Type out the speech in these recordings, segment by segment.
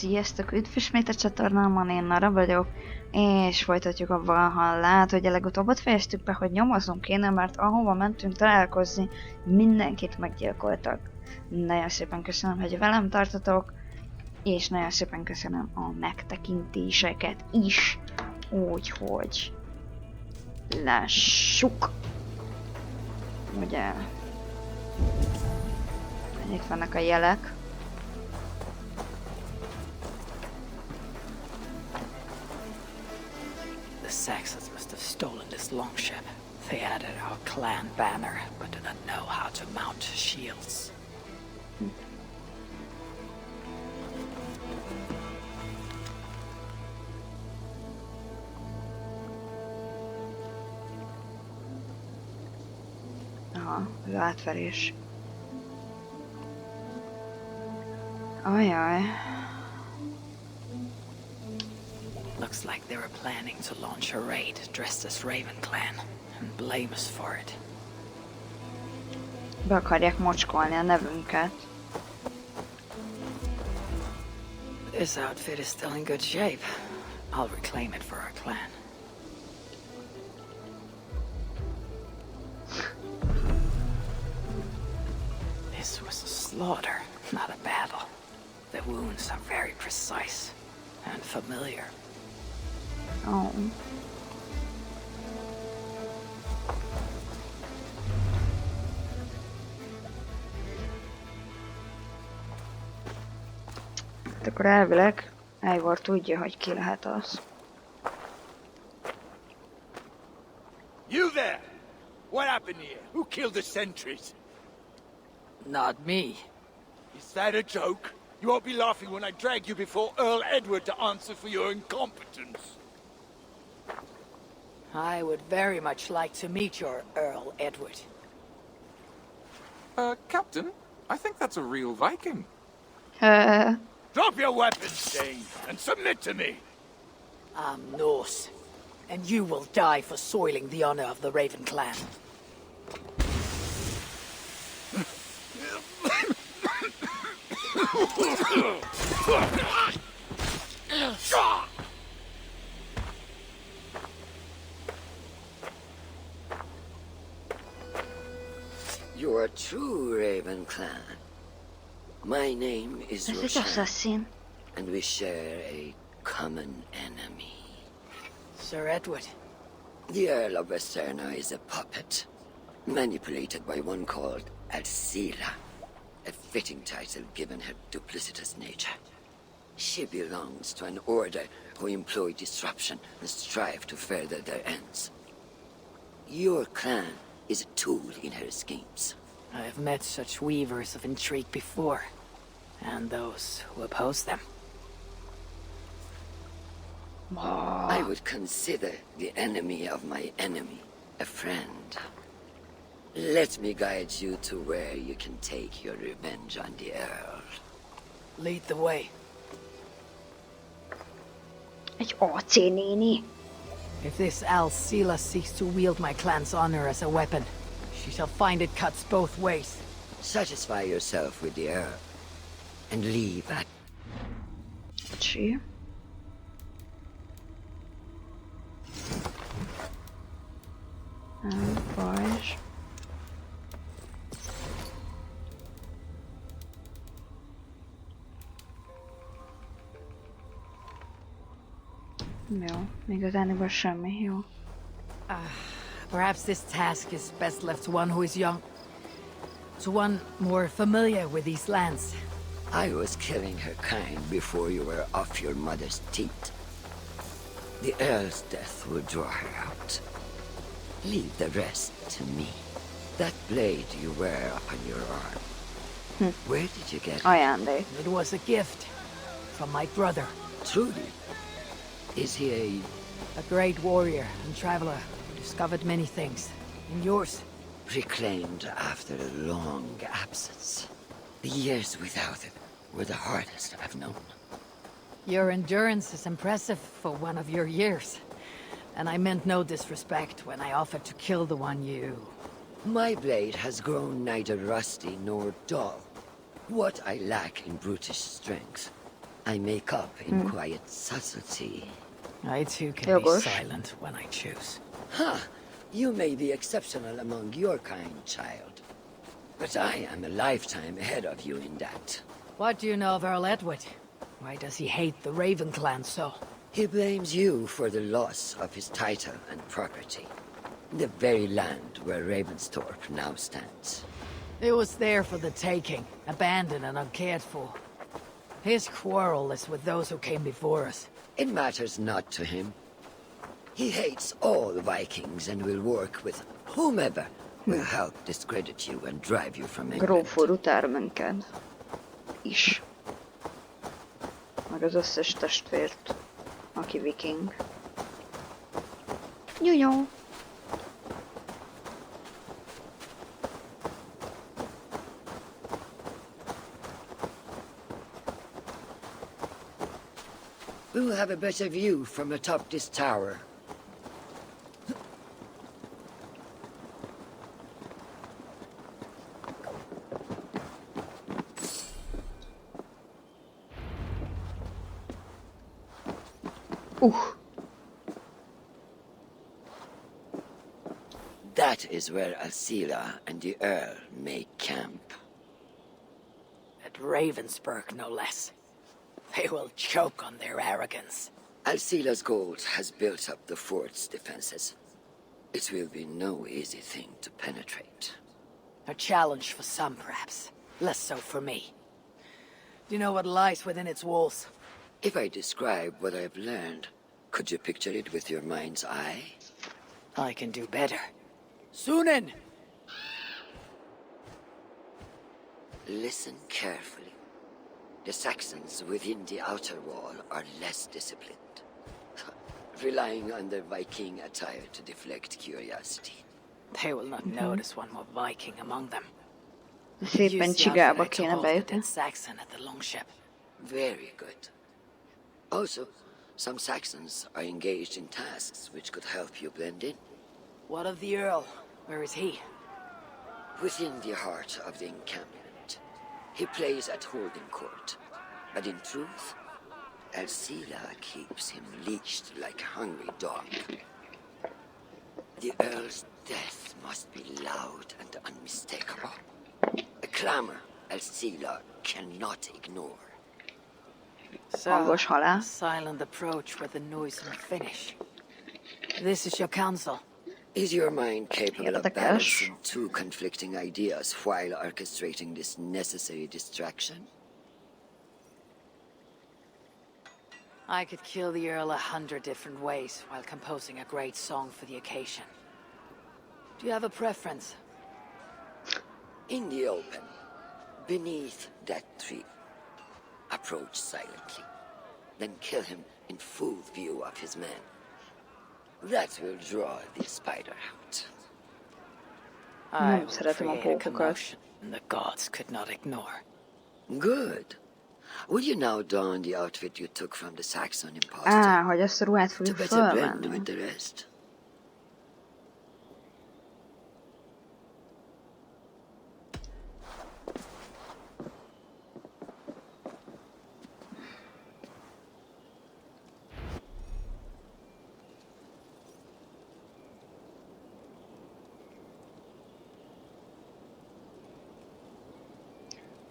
Sziasztok, üdv ismét a csatornámon, én Nara vagyok, és folytatjuk a Valhallát. Ugye legutóbb ott fejeztük be, hogy nyomoznunk kéne, mert ahova mentünk találkozni, mindenkit meggyilkoltak. Nagyon szépen köszönöm, hogy velem tartotok, és nagyon szépen köszönöm a megtekintéseket is, úgyhogy lássuk. Ugye, itt vannak a jelek. The Saxons must have stolen this longship. They added our clan banner, but do not know how to mount shields. Aha, az átverés. Ajaj. Looks like they were planning to launch a raid dressed as Raven Clan and blame us for it. Be akarják mocskolni a nevünket. This outfit is still in good shape. I'll reclaim it for our clan. This was a slaughter, not a battle. The wounds are very precise and familiar. Oh. Akkor elvileg Eivor tudja, hogy ki lehet az. You there! What happened here? Who killed the sentries? Not me. Is that a joke? You won't be laughing when I drag you before Earl Edward to answer for your incompetence. I would very much like to meet your Earl Edward. Captain, I think that's a real Viking. Drop your weapons, Dane, and submit to me! I'm Norse, and you will die for soiling the honor of the Raven clan. You are true, Raven Clan. My name is Ez egy Roshan, assassin. and we share a common enemy. Sir Edward, The Earl of Westerna is a puppet, manipulated by one called Alcila, a fitting title given her duplicitous nature. She belongs to an order who employ disruption and strive to further their ends. Your clan is a tool in her schemes. I have met such weavers of intrigue before, and those who oppose them. I would consider the enemy of my enemy a friend. Let me guide you to where you can take your revenge on the Earl. Lead the way. Egy AC néni. If this Alcila seeks to wield my clan's honor as a weapon, she shall find it cuts both ways. Satisfy yourself with the Earl, and leave at... Bocsi. Bajs. Jó, igazániból semmi, jó. Perhaps this task is best left to one who is young. To one more familiar with these lands. I was killing her kind before you were off your mother's teat. The Earl's death will draw her out. Leave the rest to me. That blade you wear upon your arm. Where did you get it? Ajándék. It was a gift from my brother, Truly? Is he a great warrior and traveler who discovered many things. And yours? reclaimed after a long absence? The years without him were the hardest I've known. Your endurance is impressive for one of your years. And I meant no disrespect when I offered to kill the one you... My blade has grown neither rusty nor dull. What I lack in brutish strength, I make up in quiet subtlety. I too can be Jogos. silent when I choose. Ha! You may be exceptional among your kind, child. But I am a lifetime ahead of you in that. What do you know of Earl Edward? Why does he hate the Raven clan so? He blames you for the loss of his title and property. The very land where Ravensthorpe now stands. It was there for the taking, abandoned and uncared for. His quarrel is with those who came before us. It matters not to him. He hates all Vikings and will work with whomever will help discredit you and drive you from England. Grófúr utál minket. Is. Meg az összes testvért, aki viking. Jó. We'll have a better view from atop this tower. That is where Alcila and the Earl make camp. At Ravensburg, no less. They will choke on their arrogance. Alcila's gold has built up the fort's defenses. It will be no easy thing to penetrate. A challenge for some, perhaps. Less so for me. Do you know what lies within its walls? If I describe what I've learned, could you picture it with your mind's eye? I can do better. Sunan! Listen carefully. The Saxons within the outer wall are less disciplined, relying on their Viking attire to deflect curiosity. They will not notice one more Viking among them. Szépen Use the csigába outfit to kéne hold the bejutni. dead Saxon at the longship. Very good. Also, some Saxons are engaged in tasks which could help you blend in. What of the Earl? Where is he? Within the heart of the encampment, he plays at holding court. But in truth, Alcila keeps him leashed like a hungry dog. The Earl's death must be loud and unmistakable. A clamor Alcila cannot ignore. So, Hangos halál. a silent approach with a noisome finish. This is your counsel. Is your mind capable of Érdekes. balancing two conflicting ideas while orchestrating this necessary distraction? I could kill the Earl 100 different ways while composing a great song for the occasion. Do you have a preference? In the open, beneath that tree. Approach silently, then kill him in full view of his men. That will draw the spider out. I will szeretem a create a pókokat. commotion the gods could not ignore. Good. Will you now don the outfit you took from the Saxon impostor? Hogy azt a ruhát To fogjuk better blend fölvenni. with the rest.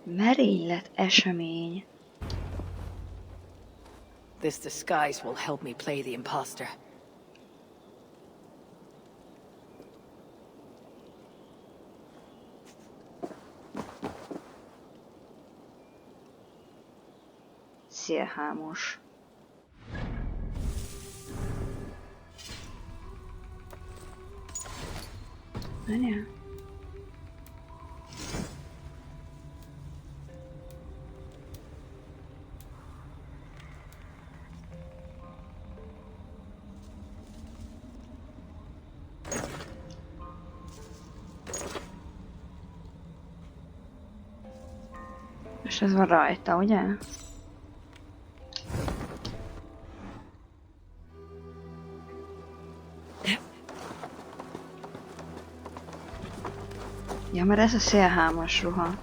Merénylet esemény. This disguise will help me play the imposter. Szélhámos. Várjál. És ez van rajta, ugye? Ja, mert ez a szélhámos ruha.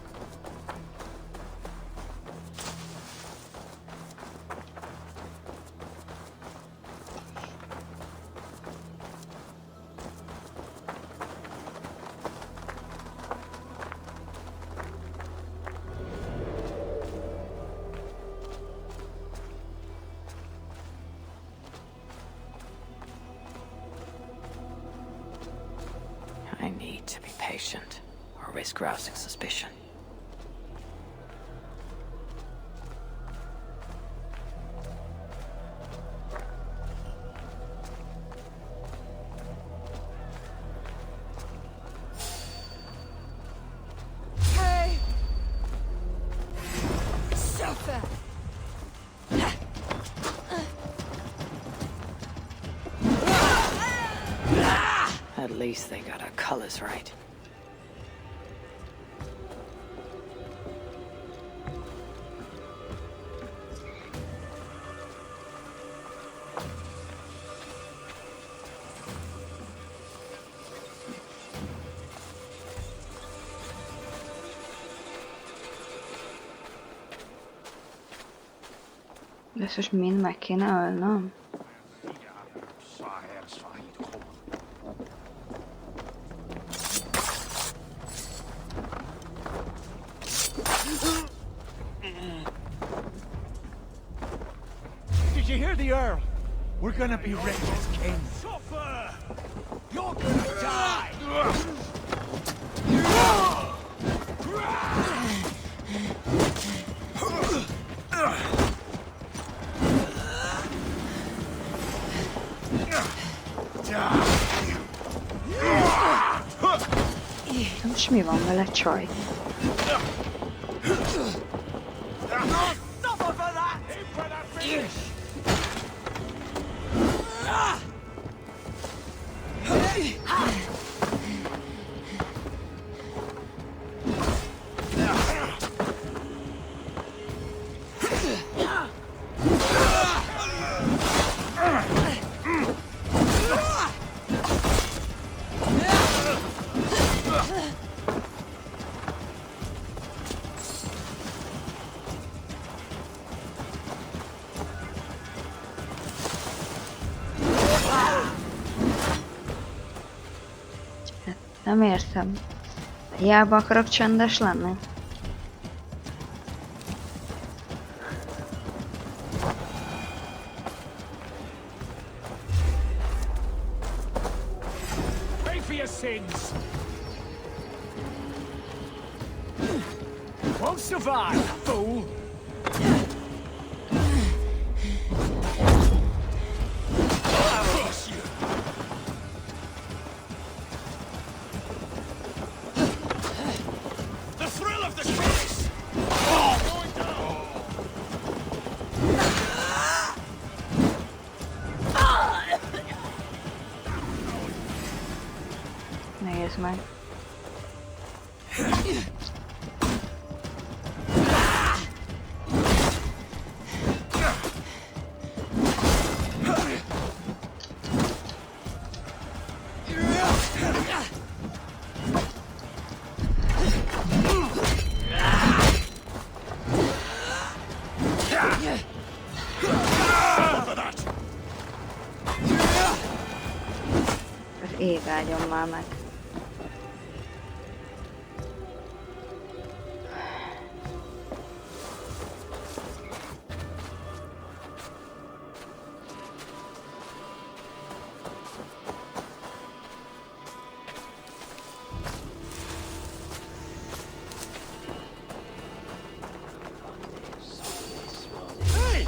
patient, or risk rousing suspicion. Hey! Suffer! At least they got our colors right. De ezt most mind meg kéne ölnöm? Did you hear the Earl? We're gonna be rich as kings. Suffer! You're gonna die! Most mi van vele, csaj? Suffer for that! For that finish! Nem értem. Hiába akarok csendes lenni? Pay for your sins! Won't survive, fool! The thrill of the chase! Nézd meg. Az ég áldjon már meg. Hey!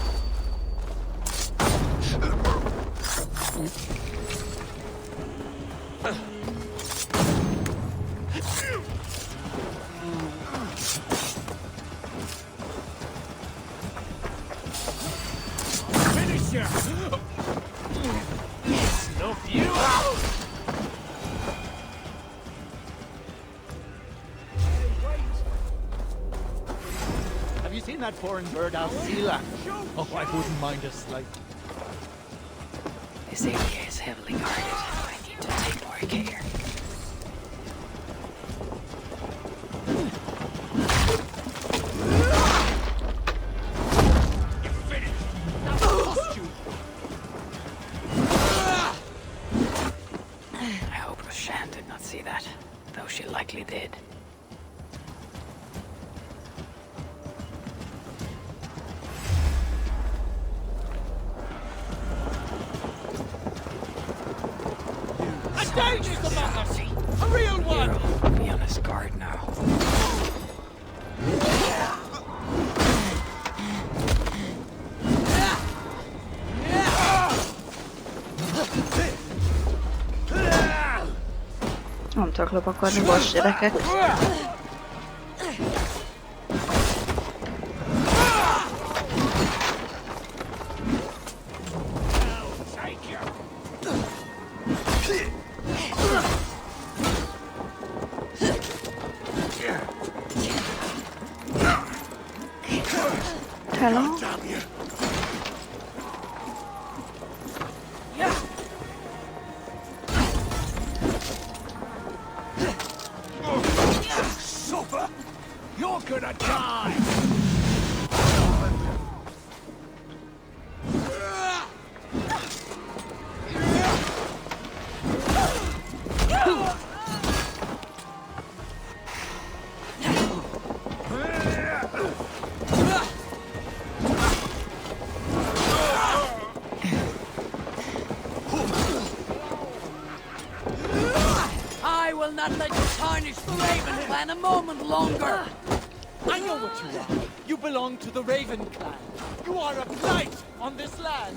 Finish ya! Snuff you out! Have you seen that foreign bird out Sela? Oh, I wouldn't mind a slight. This area is heavily guarded. I need to take more care. I hope Roshan did not see that, though she likely did. A dangerous amount of sea! A real one! Hero, be on his guard now. Nem tudok lopakodni, bocs gyerekek. Hello? Super! You're gonna die! I will not let you tarnish the Raven clan a moment longer! I know what you are. You belong to the Raven clan. You are a blight on this land.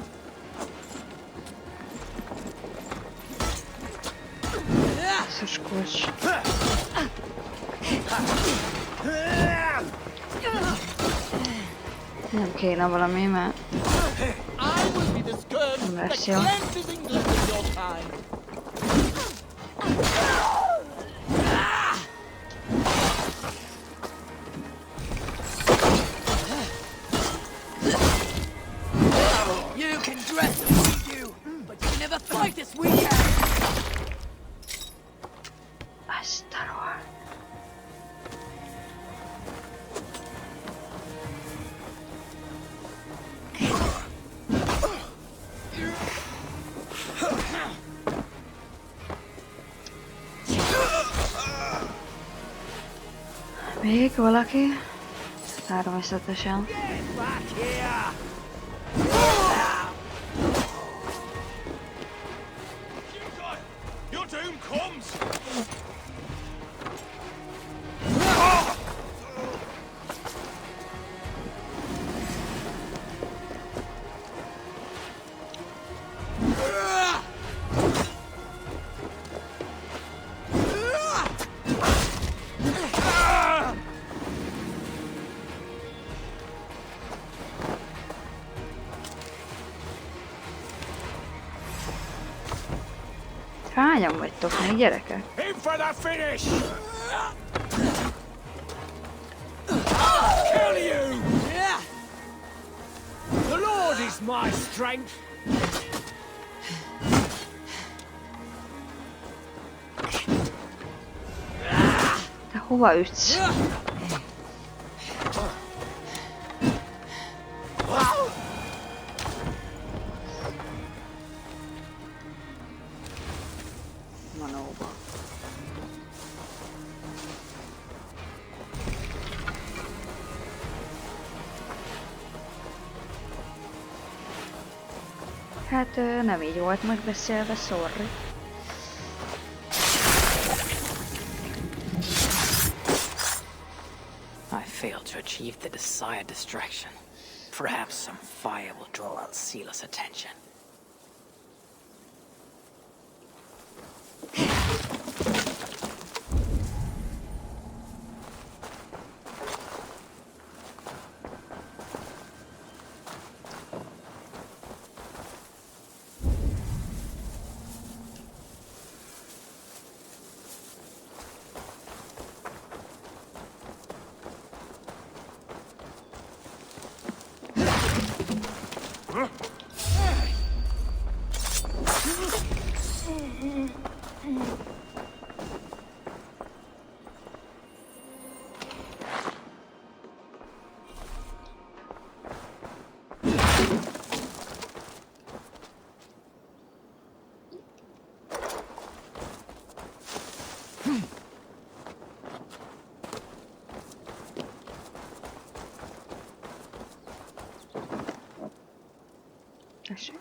Sus kulcs. Nem kéne valami, mert I will be the scourge that lesz jó. cleanses England in your time. You can dress as we do, but you can never fight as we can! Azt a rohadt. Még valaki? Természetesen. Back here! Your doom comes! Hányan vagytok még gyerekek? In for the finish! I'll kill you! The Lord is my strength! Te hova ütsz? Manóba. Hát nem így volt megbeszélve, sorry. I failed to achieve the desired distraction. Perhaps some fire will draw out Sila's attention. Tessék.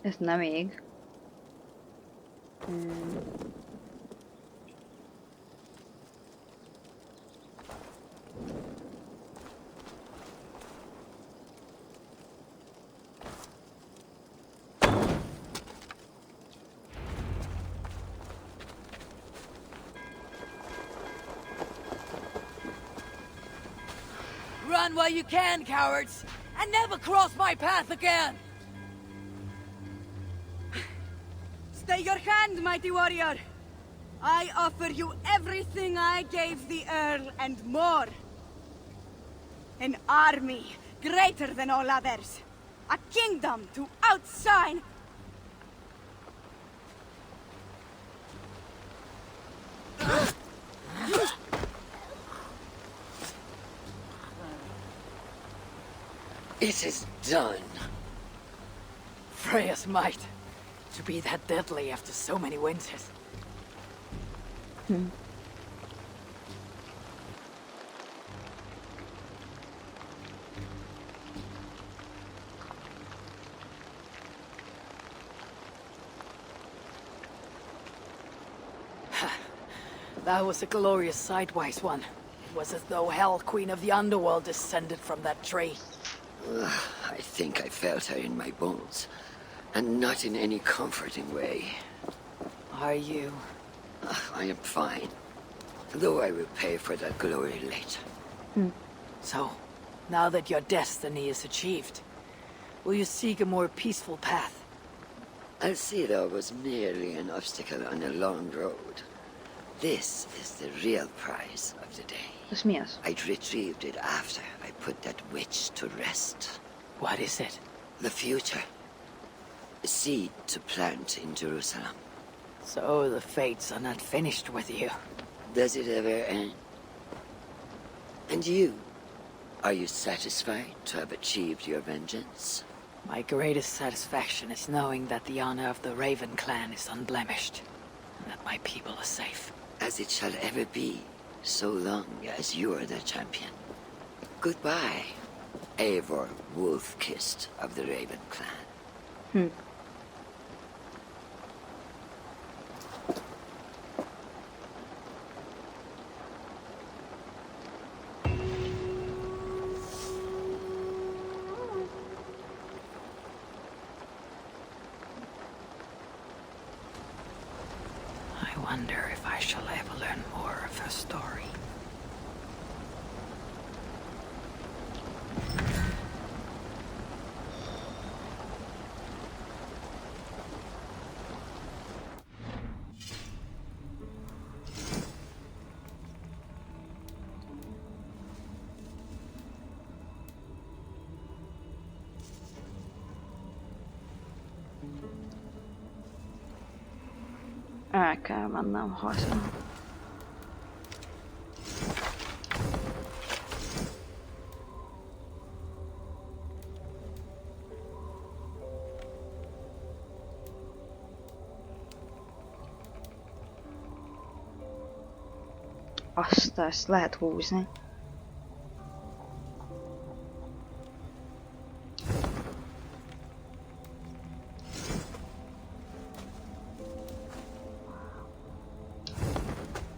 Ez nem ég. Run while you can, cowards! And never cross my path again! Stay your hand, mighty warrior! I offer you everything I gave the Earl and more. An army greater than all others. A kingdom to outshine. It is done. Freya's might. To be that deadly after so many winters. That was a glorious sidewise one. It was as though Hell, Queen of the Underworld, descended from that tree. I think I felt her in my bones. And not in any comforting way. Are you? I am fine. Though I will pay for that glory later. So, now that your destiny is achieved, will you seek a more peaceful path? Alcida was merely an obstacle on a long road. This is the real prize of the day. Ez mi az? I'd retrieved it after I put that witch to rest. What is it? The future. A seed to plant in Jerusalem. So the fates are not finished with you. Does it ever end? And you? Are you satisfied to have achieved your vengeance? My greatest satisfaction is knowing that the honor of the Raven clan is unblemished, and that my people are safe. As it shall ever be, so long as you are the champion. Goodbye, Eivor Wolf-Kissed of the Raven clan. I wonder if I shall ever learn more of her story. El kell mennem haza. Azt, ezt lehet húzni.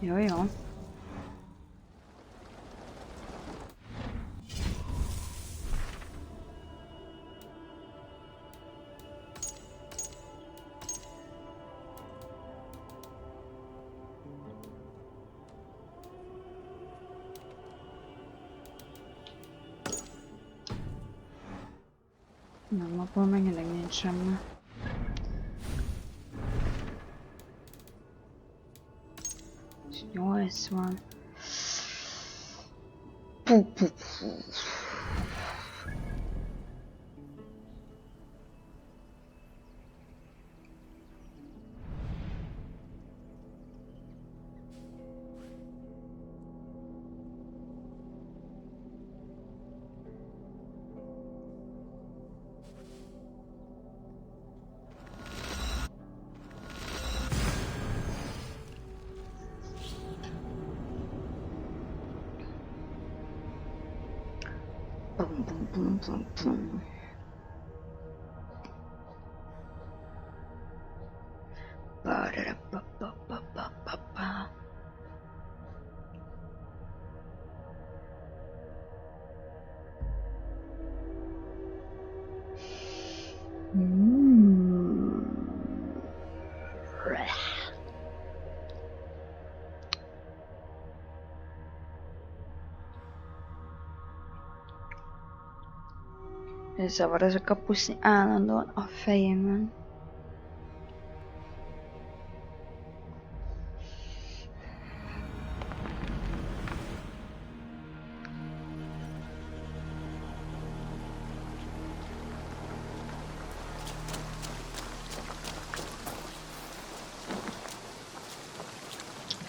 Jó, jó. Nem, abból megint nincs semmi. És 80. Puh, puh, puh. Bum, bum, bum, bum, bum. Ba-da-da-ba-ba-ba-ba-ba. Ez zavar, ez a kapuszni állandóan a fejemben.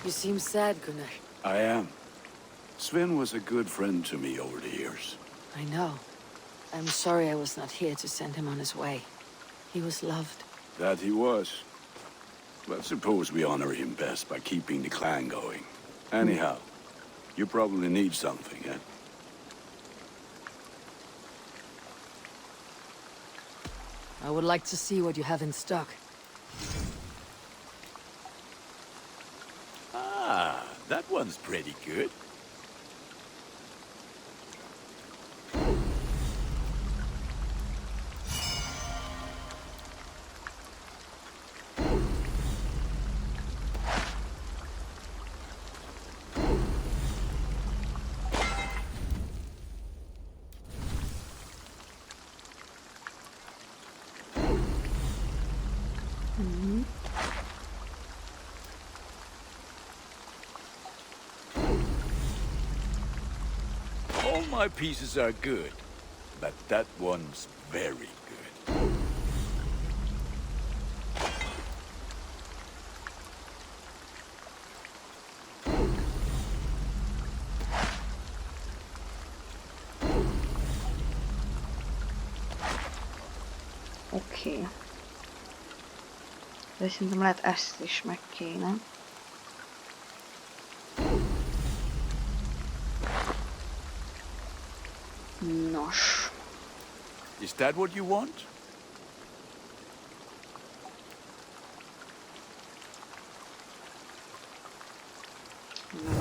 You seem sad, Gunnar. I am. Sven was a good friend to me over the years. I know. I'm sorry I was not here to send him on his way. He was loved. That he was. But suppose we honor him best by keeping the clan going. Anyhow, you probably need something, eh? I would like to see what you have in stock. Ah, that one's pretty good. All my pieces are good, but that one's very good. Oké. De szerintem lehet ezt is meg kéne. Nos. Is that what you want?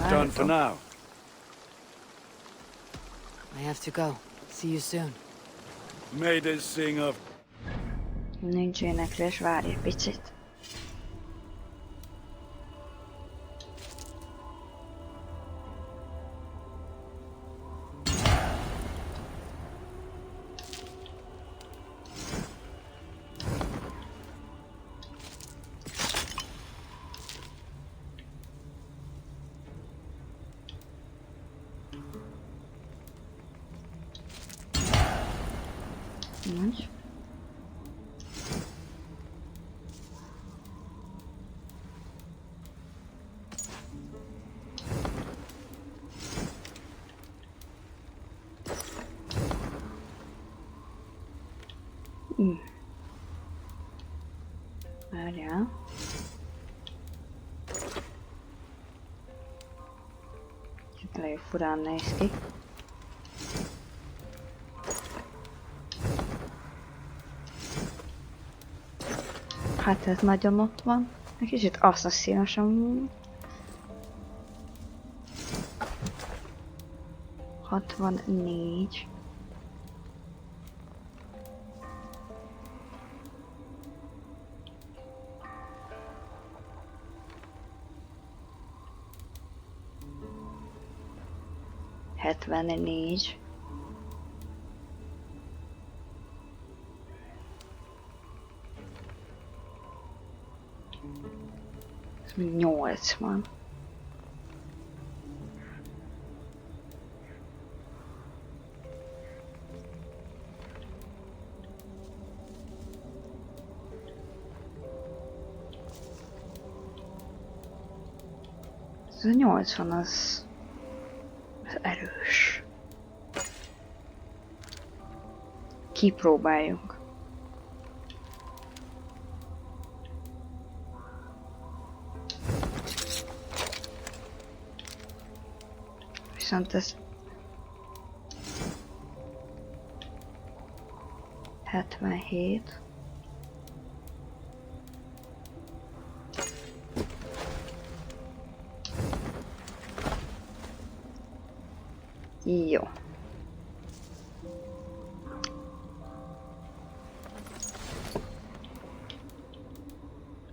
Done for now. I have to go. See you soon. May this sing of... Nincs éneklés, várj egy picit. Nincs. Várjál. Itt elég furán néz ki. Hát ez nagyon ott van. Egy kicsit asszaszínosan. 64. Hetvennégy. Ez még 80. Ez a 80 az erős. Kipróbáljuk. Viszont ez 77. Jó.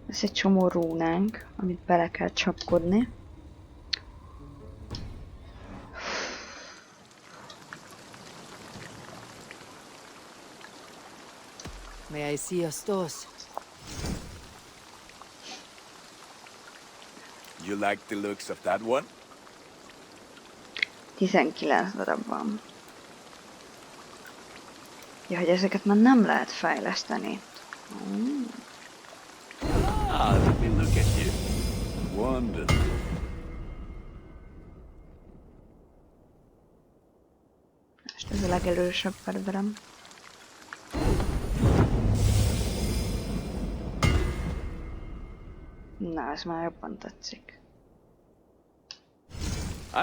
Ez egy csomó rúnánk, amit bele kell csapkodni. May I see your stores? You like the looks of that one? 19 darab van. Ja, hogy ezeket már nem lehet fejleszteni. Ah, let me look at you. Wonderful. Most ez a legelősebb fegyverem. Na, ez már jobban tetszik.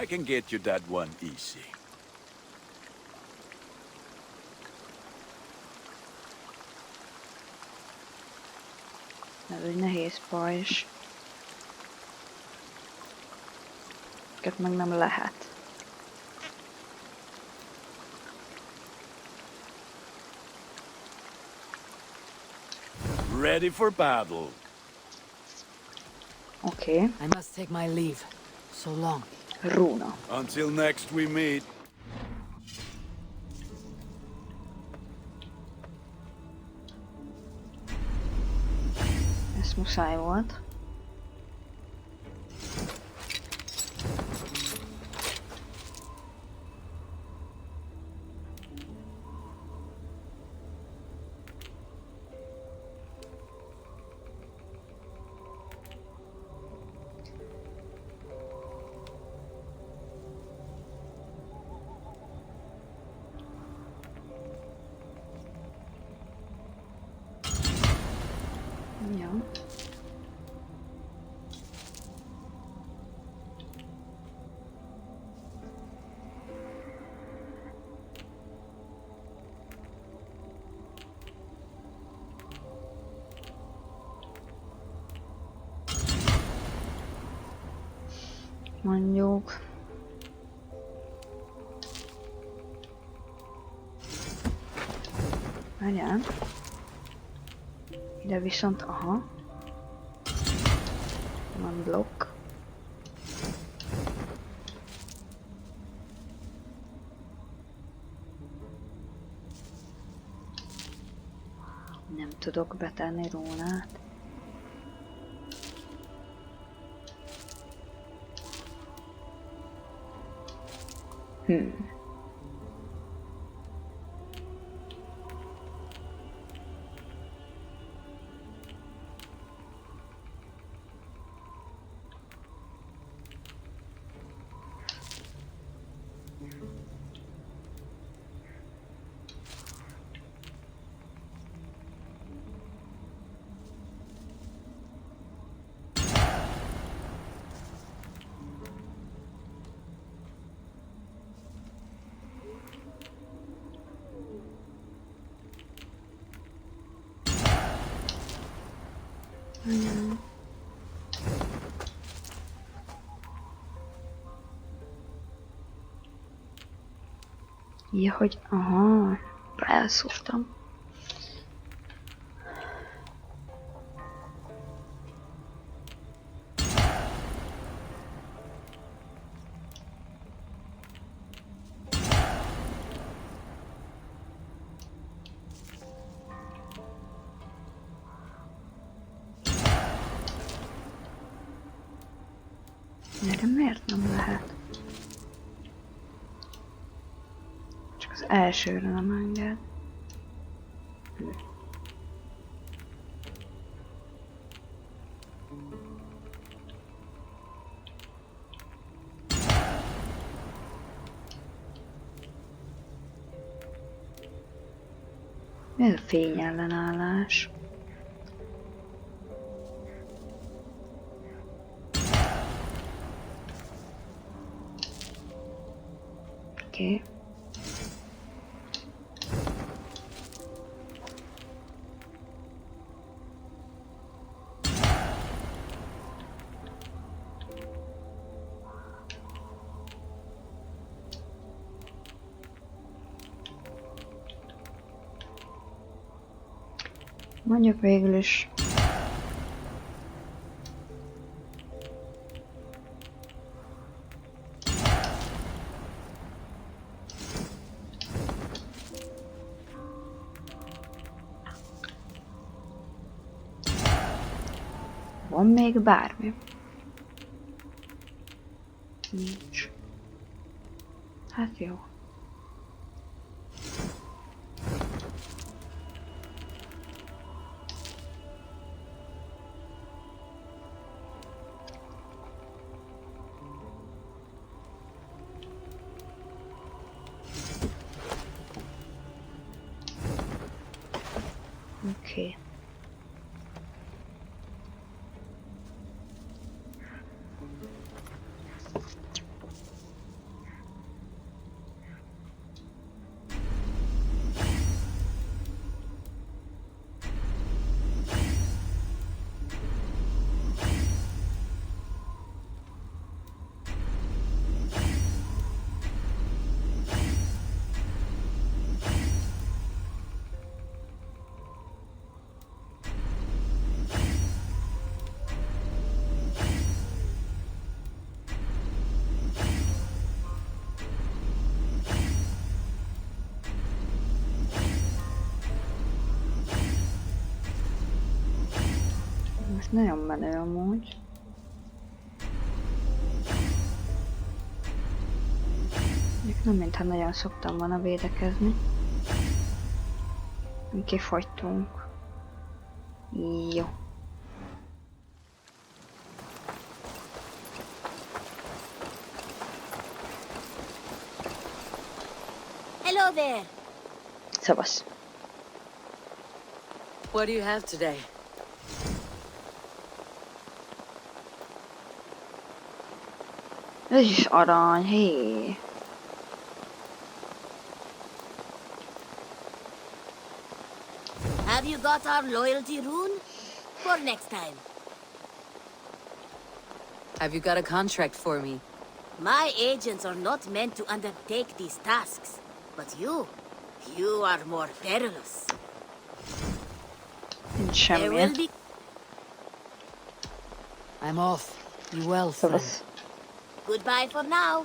I can get you that one easy. Ez egy nehéz pajzs. Ezeket meg nem lehet. Ready for battle. Oké. I must take my leave. So long. Rúna. Until next we meet. Ez muszáj volt. Ja. Mondjuk. Várjál. Ide viszont, aha. Van blokk. Nem tudok betenni rúnát. Ja, hogy aha, elszúrtam. De miért nem lehet? Csak az elsőre nem enged. Mi ez a fényellenállás? Oké. Mondjuk végül is. Van még bármi? Nincs. Hát jó. Oké. Most nagyon menő amúgy. Nem mintha nagyon szoktam volna védekezni. Kifogytunk. Jó. Hello there. Szavasz. What do you have today? Ez is arany, hé. Have you got our loyalty rune? For next time. Have you got a contract for me? My agents are not meant to undertake these tasks. But you are more perilous. Nincs There will semmi. be... I'm off. Be well, friend. Szavasz. Goodbye for now.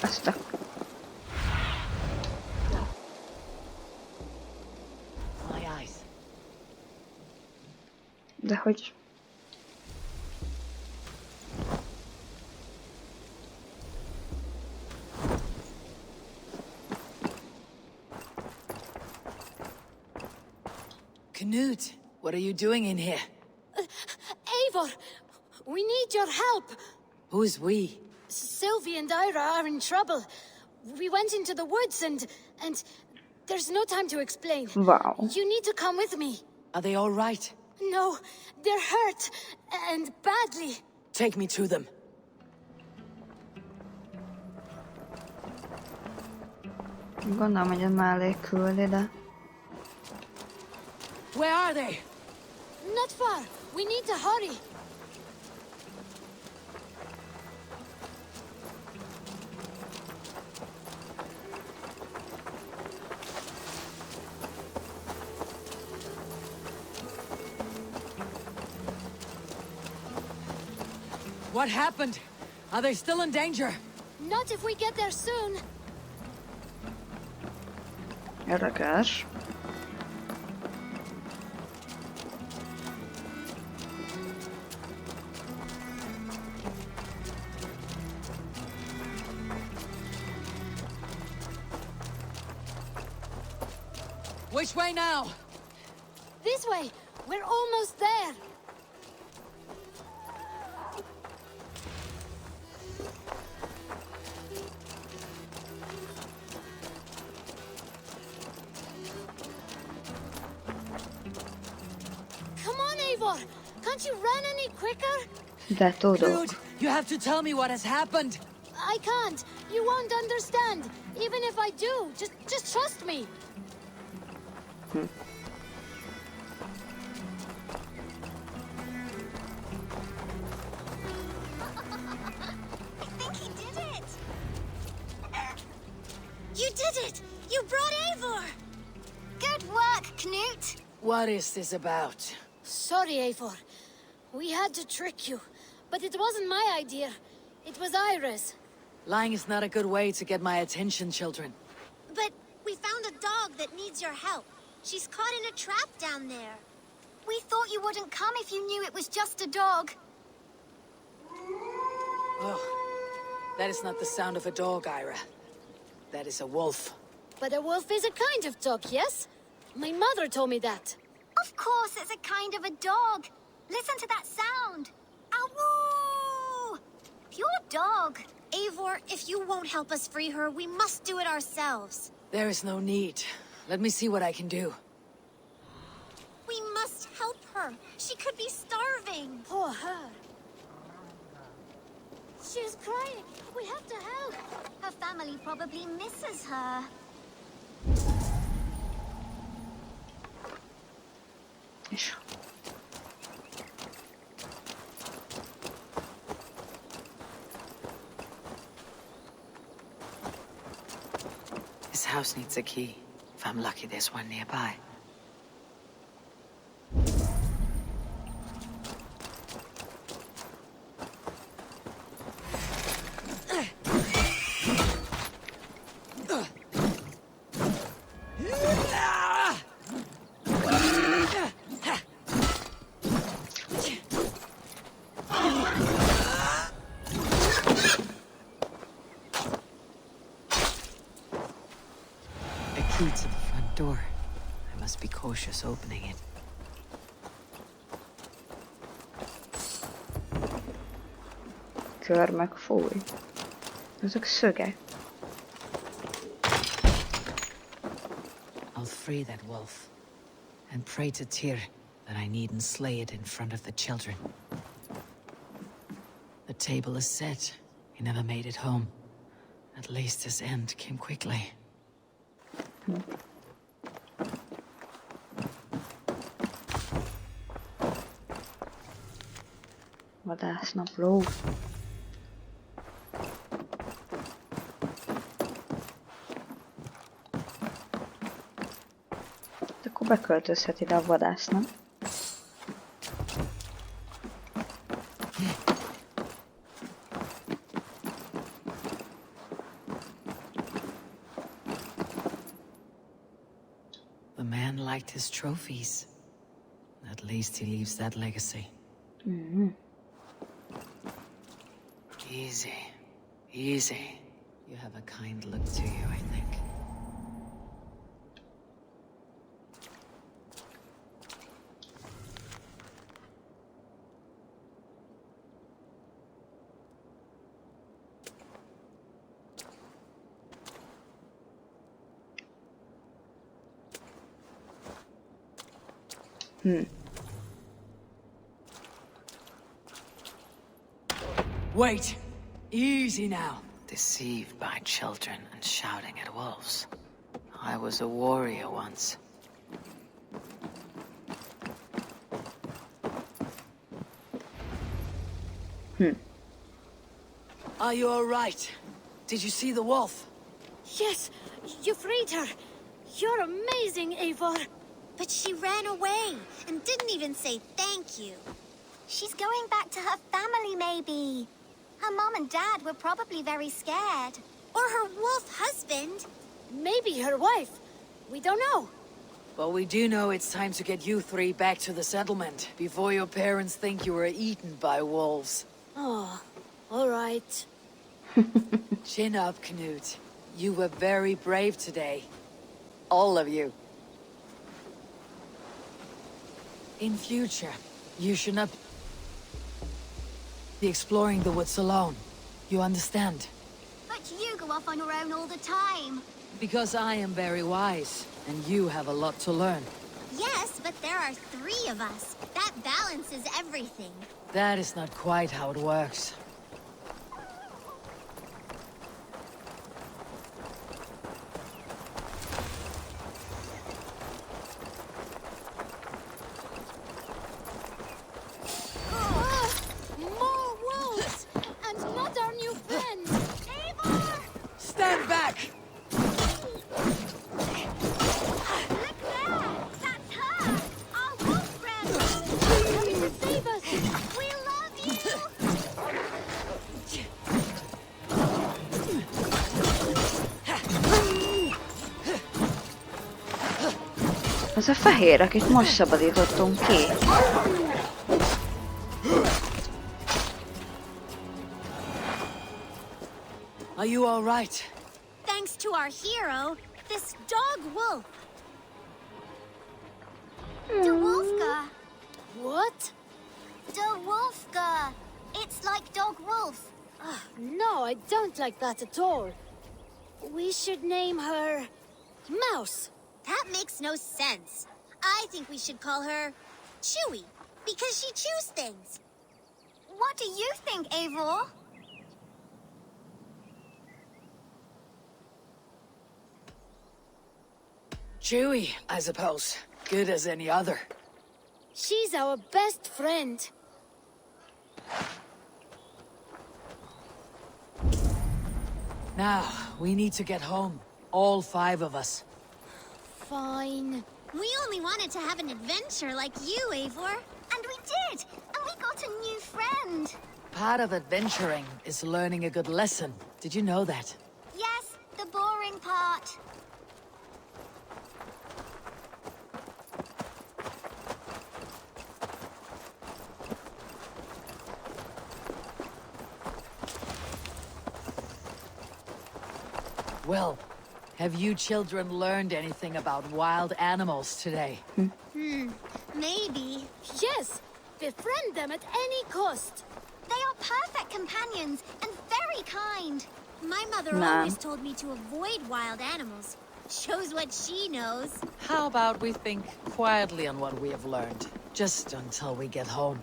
Azt a... My eyes. De hogy... Knut, what are you doing in here? Eivor, we need your help. Who's we? Sylvie and Ira are in trouble. We went into the woods and there's no time to explain. Wow. You need to come with me. Are they all right? No, they're hurt and badly. Take me to them. Gondolom, hogy ez mellé küldi, de... Where are they? Not far. We need to hurry. What happened? Are they still in danger? Not if we get there soon. Érdekes. Which way now? This way. We're almost there. Come on, Eivor. Can't you run any quicker? De tudok. Knut, you have to tell me what has happened. I can't. You won't understand. Even if I do, just trust me. You did it! You brought Eivor! Good work, Knut! What is this about? Sorry, Eivor. We had to trick you. But it wasn't my idea. It was Iris. Lying is not a good way to get my attention, children. But we found a dog that needs your help. She's caught in a trap down there. We thought you wouldn't come if you knew it was just a dog. Oh, that is not the sound of a dog, Ira. That is a wolf. But a wolf is a kind of dog, yes? My mother told me that. Of course, it's a kind of a dog. Listen to that sound. Awoo! Pure dog. Eivor, if you won't help us free her, we must do it ourselves. There is no need. Let me see what I can do. We must help her. She could be starving. Poor her. She's crying. We have to help. Her family probably misses her. És This house needs a key. If I'm lucky, there's one nearby. Key to the front door. I must be cautious opening it. kör meg fúj. Ezek szögek. I'll free that wolf. And pray to Tyr that I needn't slay it in front of the children. The table is set. He never made it home. At least his end came quickly. Vadásznapló. Akkor beköltözhet ide a vadász, nem? The man liked his trophies. At least he leaves that legacy. Easy. Easy. You have a kind look to you, I think. Wait! Easy now. Deceived by children and shouting at wolves. I was a warrior once. Are you all right? Did you see the wolf? Yes, you freed her. You're amazing, Eivor. But she ran away and didn't even say thank you. She's going back to her family, maybe. Her mom and dad were probably very scared. Or her wolf husband. Maybe her wife. We don't know. But we do know it's time to get you three back to the settlement before your parents think you were eaten by wolves. Oh, all right. Chin up, Knut. You were very brave today. All of you. In future, you should not be exploring the woods alone. You understand? But you go off on your own all the time. Because I am very wise, and you have a lot to learn. Yes, but there are 3 of us. That balances everything. That is not quite how it works. More wolves! And not our new friend! Eivor! Stand back! Az a fehér, akit most szabadítottunk ki. Are you all right? Thanks to our hero, this dog wolf. De Wolfga. What? De Wolfga. It's like dog wolf. No, I don't like that at all. We should name her... Mouse. That makes no sense. I think we should call her Chewy, because she chews things. What do you think, Eivor? Chewy, I suppose. Good as any other. She's our best friend. Now, we need to get home. All 5 of us. Fine. We only wanted to have an adventure like you, Eivor. And we did! And we got a new friend. Part of adventuring is learning a good lesson. Did you know that? Yes, the boring part. Well, have you children learned anything about wild animals today? Maybe. Yes, befriend them at any cost. They are perfect companions and very kind. My mother Nah. always told me to avoid wild animals. Shows what she knows. How about we think quietly on what we have learned? Just until we get home.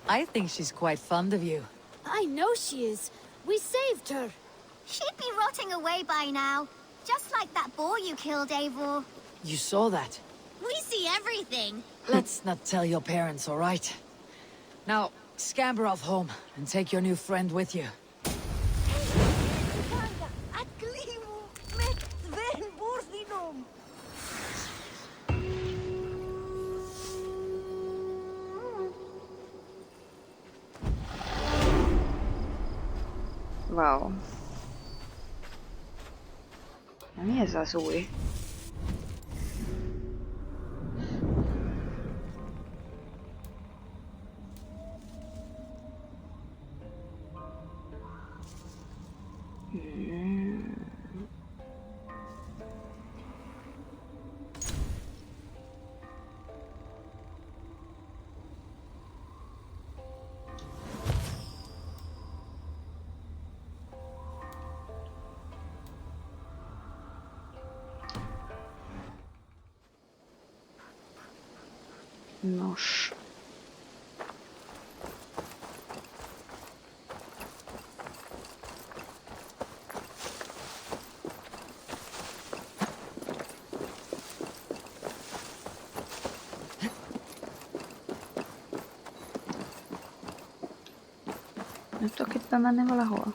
I think she's quite fond of you. I know she is. We saved her. She'd be rotting away by now. Just like that boar you killed, Eivor. You saw that. We see everything. Let's not tell your parents, all right? Now, scamper off home and take your new friend with you. Wow. Na, mi ez az új? Nos. Nem tudok itt bemenni valahol?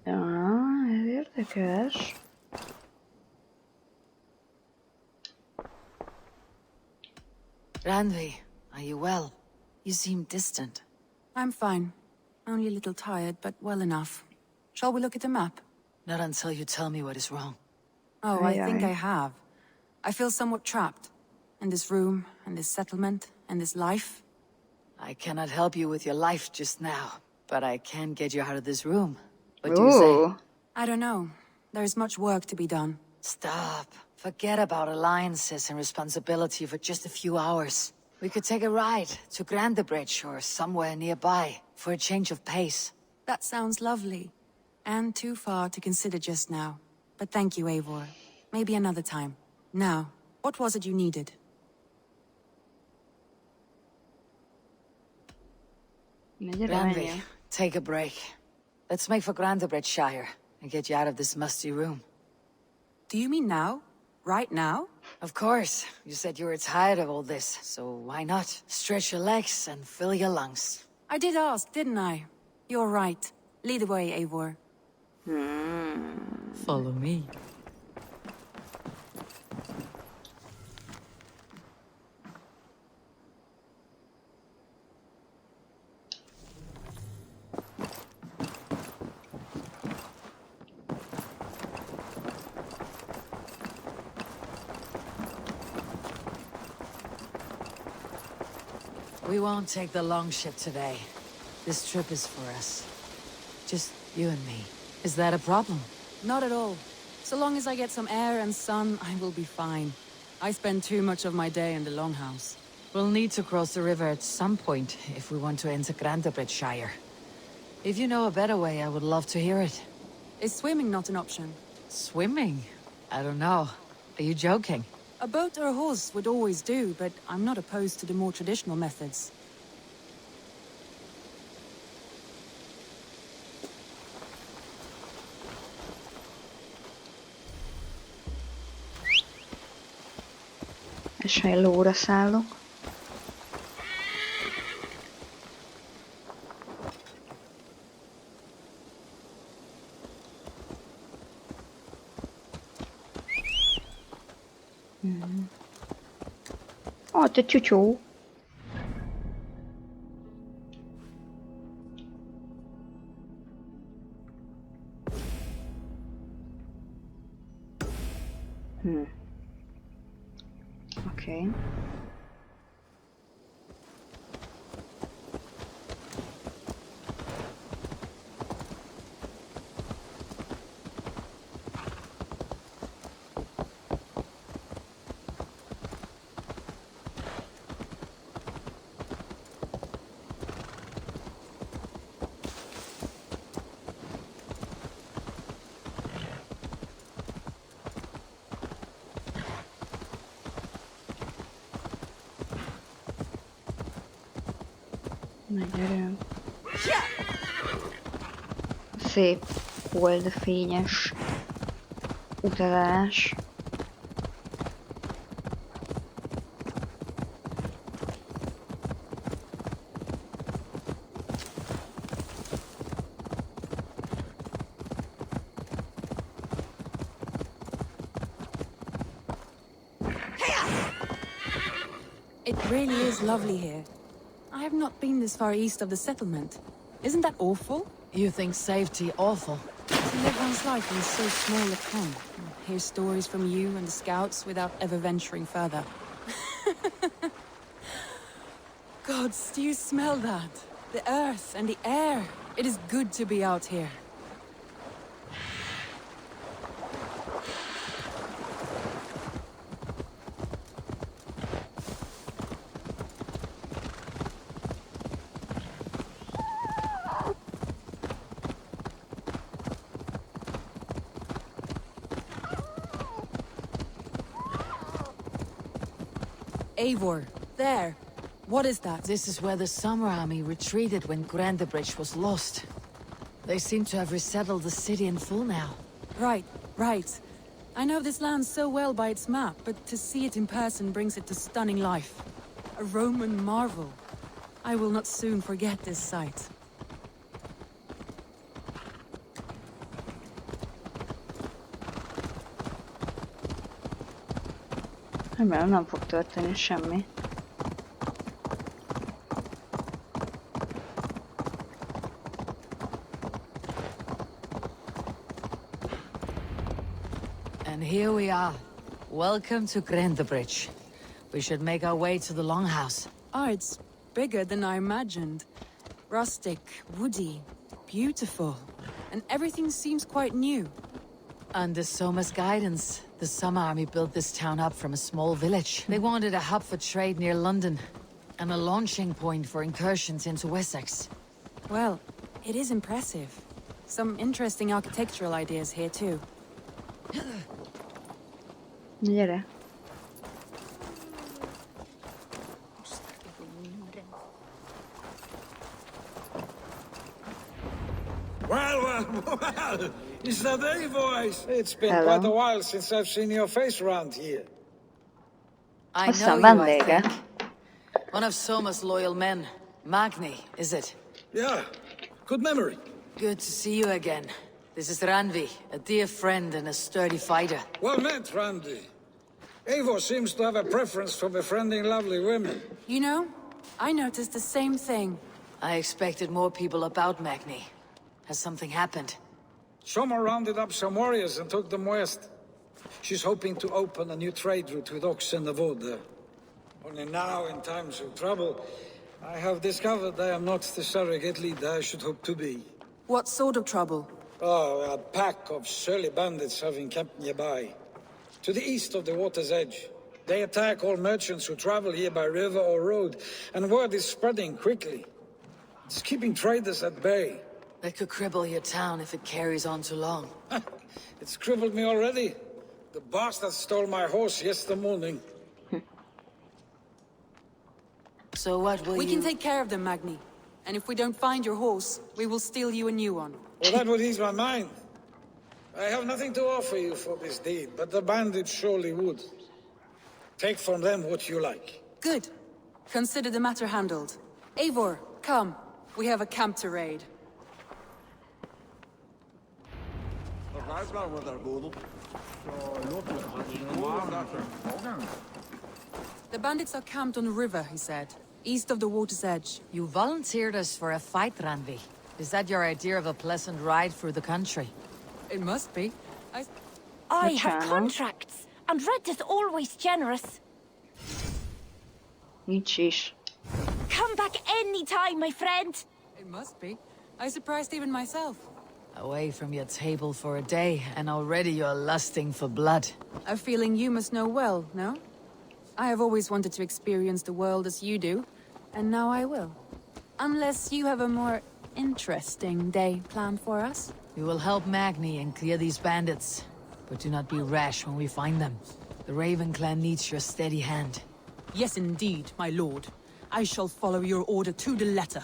Ja, ez érdekes. Randvi, are you well? You seem distant. I'm fine. Only a little tired, but well enough. Shall we look at the map? Not until you tell me what is wrong. Oh, Aye, I think aye. I have. I feel somewhat trapped. In this room, and this settlement, and this life. I cannot help you with your life just now, but I can get you out of this room. What do you say? Ooh. I don't know. There's much work to be done. Stop. Forget about alliances and responsibility for just a few hours. We could take a ride to Grandebridge or somewhere nearby for a change of pace. That sounds lovely. And too far to consider just now. But thank you, Eivor. Maybe another time. Now, what was it you needed? Granby, take a break. Let's make for Grandebridgeshire and get you out of this musty room. Do you mean now? Right now? Of course. You said you were tired of all this, so why not? Stretch your legs and fill your lungs. I did ask, didn't I? You're right. Lead the way, Eivor. Follow me. We won't take the long ship today. This trip is for us. Just you and me. Is that a problem? Not at all. So long as I get some air and sun, I will be fine. I spend too much of my day in the Longhouse. We'll need to cross the river at some point if we want to enter Grandebridgeshire. If you know a better way, I would love to hear it. Is swimming not an option? Swimming? I don't know. Are you joking? A boat or a horse would always do, but I'm not opposed to the more traditional methods. És ha én lóra szállok. Ó, te tyútyó! Okay. Na gyerünk. Szép holdfényes utazás. It really is lovely here. I have not been this far east of the settlement. Isn't that awful? You think safety awful? To live one's life in so small a camp, and hear stories from you and the scouts without ever venturing further. Gods, do you smell that? The earth and the air. It is good to be out here. Eivor, there. What is that? This is where the Summer Army retreated when Grandebridge was lost. They seem to have resettled the city in full now. Right, right. I know this land so well by its map, but to see it in person brings it to stunning life. A Roman marvel. I will not soon forget this sight. Remélem nem fog történni semmi. And here we are. Welcome to Grandebridge. We should make our way to the Longhouse. Ah, it's bigger than I imagined. Rustic, woody, beautiful. And everything seems quite new. Under Soma's guidance, the Summer Army built this town up from a small village. They wanted a hub for trade near London, and a launching point for incursions into Wessex. Well, it is impressive. Some interesting architectural ideas here too. Gyere. Well, is that a voice? It's been Hello. quite a while since I've seen your face around here. I Azt know hiszem you, I vendége. think. One of Soma's loyal men. Magni, is it? Yeah, good memory. Good to see you again. This is Ranvi, a dear friend and a sturdy fighter. Well met, Randy. Eivor seems to have a preference for befriending lovely women. You know, I noticed the same thing. I expected more people about Magni. Has something happened? Soma rounded up some warriors and took them west. She's hoping to open a new trade route with Ox and the Vod there. Only now, in times of trouble, I have discovered I am not the surrogate leader I should hope to be. What sort of trouble? Oh, a pack of surly bandits have encamped nearby. To the east of the water's edge. They attack all merchants who travel here by river or road, and word is spreading quickly. It's keeping traders at bay. That could cripple your town if it carries on too long. It's crippled me already. The bastard stole my horse yesterday morning. So what will We you... can take care of them, Magni. And if we don't find your horse, we will steal you a new one. Well, that would ease my mind. I have nothing to offer you for this deed, but the bandits surely would. Take from them what you like. Good. Consider the matter handled. Eivor, come. We have a camp to raid. The bandits are camped on the river, he said. East of the water's edge. You volunteered us for a fight, Ranvi. Is that your idea of a pleasant ride through the country? It must be. I have contracts, and Red is always generous. Nincs is. Come back anytime, my friend. It must be. I surprised even myself. Away from your table for a day, and already you're lusting for blood. A feeling you must know well, no? I have always wanted to experience the world as you do, and now I will. Unless you have a more interesting day planned for us? We will help Magni and clear these bandits. But do not be rash when we find them. The Raven clan needs your steady hand. Yes, indeed, my lord. I shall follow your order to the letter.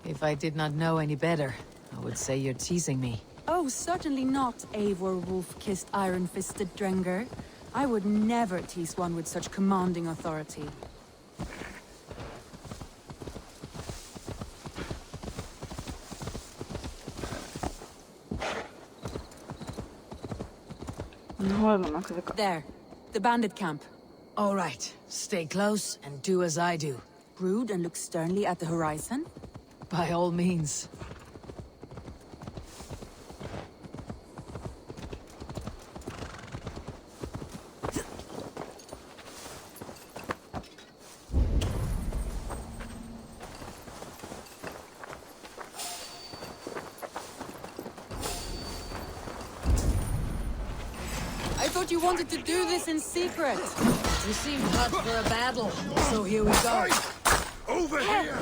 If I did not know any better, I would say you're teasing me. Oh, certainly not, Eivor wolf-kissed iron-fisted Drenger. I would never tease one with such commanding authority. There, the bandit camp. All right, stay close and do as I do. Brood and look sternly at the horizon? By all means. I thought you wanted to do this in secret. You seem hot for a battle, so here we go. Over here!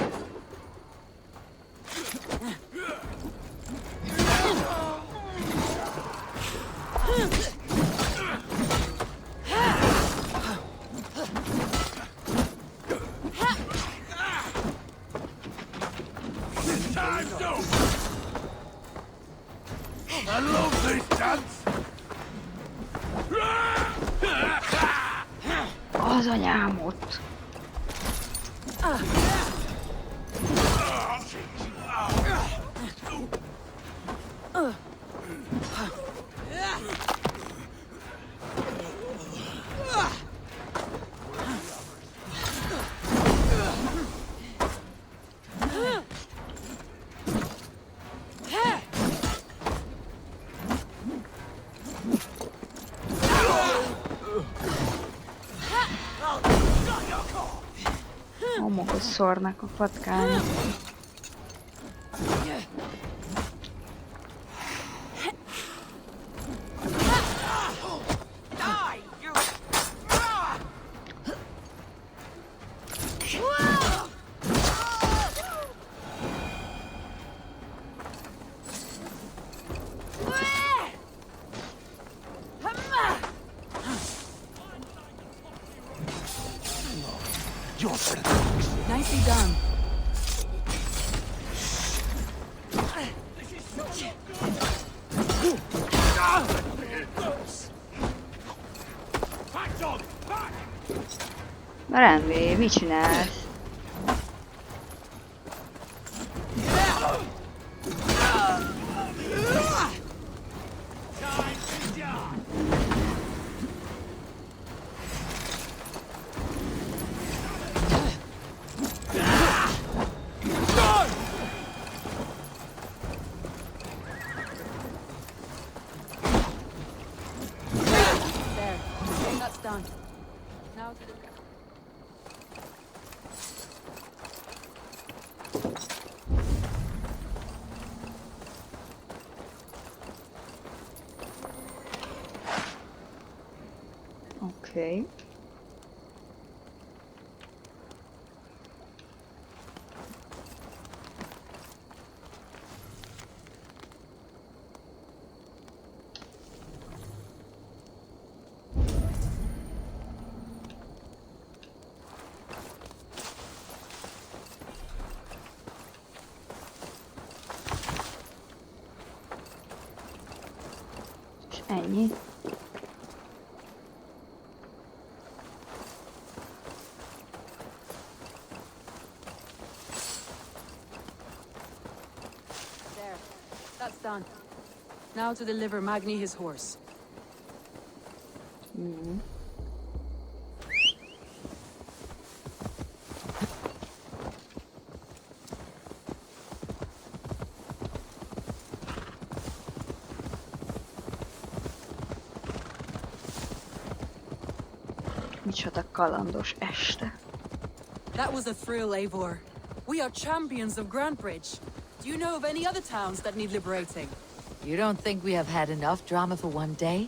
Time's up! I love this dance! Az anyámot. Homokot szórnak a patkányok. can't be done. Randy, mit csinálsz? There. Okay, that's done. Now to the... Oké. És ennyi. There. That's done. Now to deliver Magni his horse. Mhm. Micsoda kalandos este. That was a thrill, Eivor. We are champions of Grantbridge. Do you know of any other towns that need liberating? You don't think we have had enough drama for one day?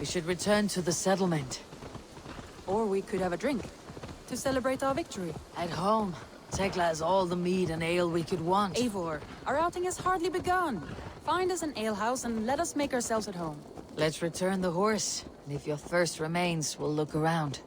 We should return to the settlement. Or we could have a drink to celebrate our victory. At home, Tekla has all the mead and ale we could want. Eivor, our outing has hardly begun. Find us an alehouse and let us make ourselves at home. Let's return the horse, and if your thirst remains, we'll look around.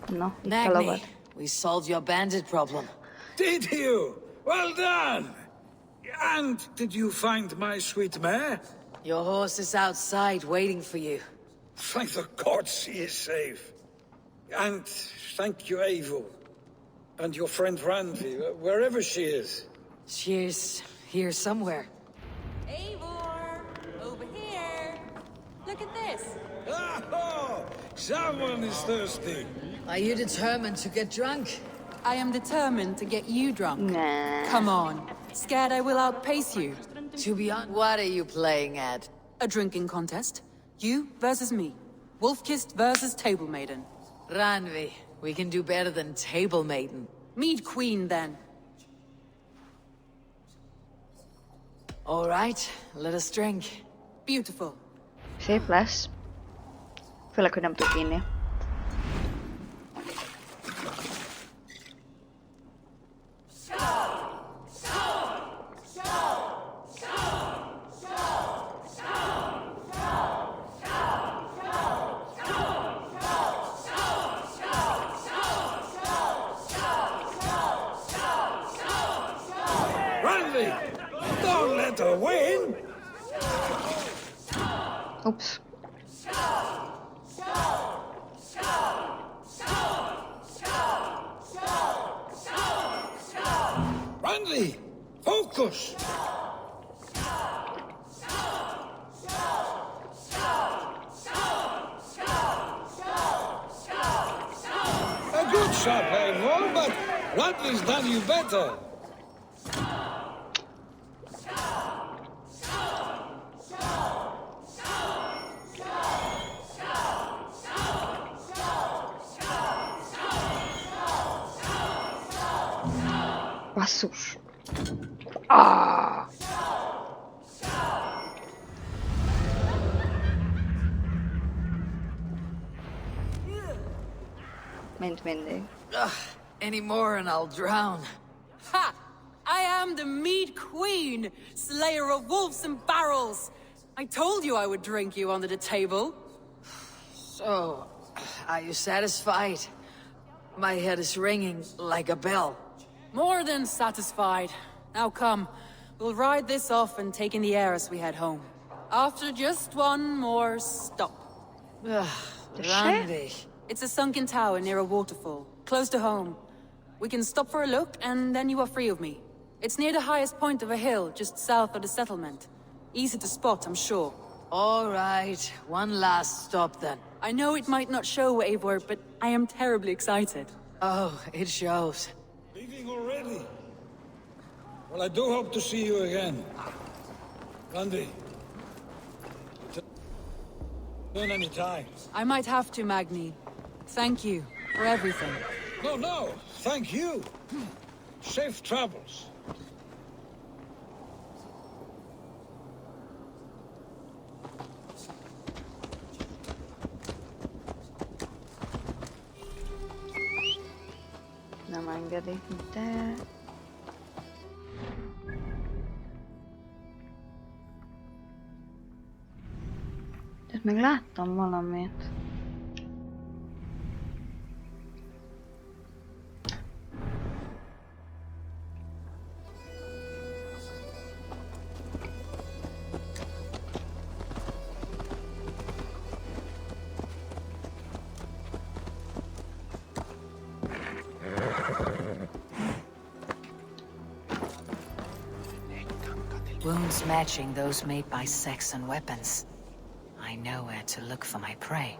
No, itt a Magni, lovad. we solved your bandit problem. Did you? Well done! And did you find my sweet mare? Your horse is outside waiting for you. Thank the gods he is safe. And thank you, Eivor. And your friend Randvi, wherever she is. She's here somewhere. Eivor! Over here! Look at this! Oh, someone is thirsty. Are you determined to get drunk? I am determined to get you drunk. Nah. Come on. Scared I will outpace you. To be honest, what are you playing at? A drinking contest. You versus me. Wolf-Kissed versus Table Maiden. Ranvi, we can do better than Table Maiden. Mead Queen, then. All right, let us drink. Beautiful. Szép lesz. Főleg, hogy nem tudok inni. Randvi! Don't let her win! Ups. Randvi! Focus! A good shot, Eivor, but Randvi's done you better. Basszus. Ah! Mint mindig. Any more and I'll drown. Ha! I am the Mead Queen, slayer of wolves and barrels. I told you I would drink you under the table. So, are you satisfied? My head is ringing like a bell. More than satisfied. Now come, we'll ride this off and take in the air as we head home. After just one more stop. Randy. It's a sunken tower near a waterfall, close to home. We can stop for a look, and then you are free of me. It's near the highest point of a hill, just south of the settlement. Easy to spot, I'm sure. All right, one last stop then. I know it might not show, Eivor, but I am terribly excited. Oh, it shows. Leaving already? Well, I do hope to see you again. Randy. Return any time. I might have to, Magni. Thank you for everything. No, thank you. Safe travels. Nem engedik, de... Itt még láttam valamit. Wounds matching those made by Saxon weapons. I know where to look for my prey.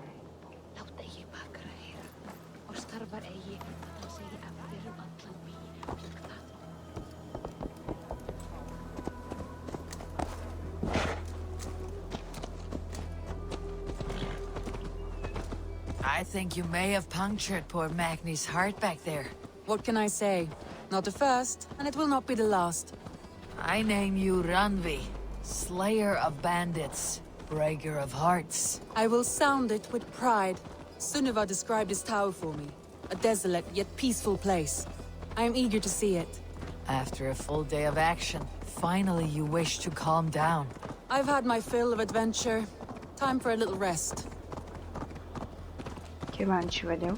I think you may have punctured poor Magni's heart back there. What can I say? Not the first, and it will not be the last. I name you Ranvi, Slayer of Bandits, Breaker of Hearts. I will sound it with pride. Sunniva described this tower for me. A desolate yet peaceful place. I am eager to see it. After a full day of action, finally you wish to calm down. I've had my fill of adventure. Time for a little rest. Kíváncsi vagyok.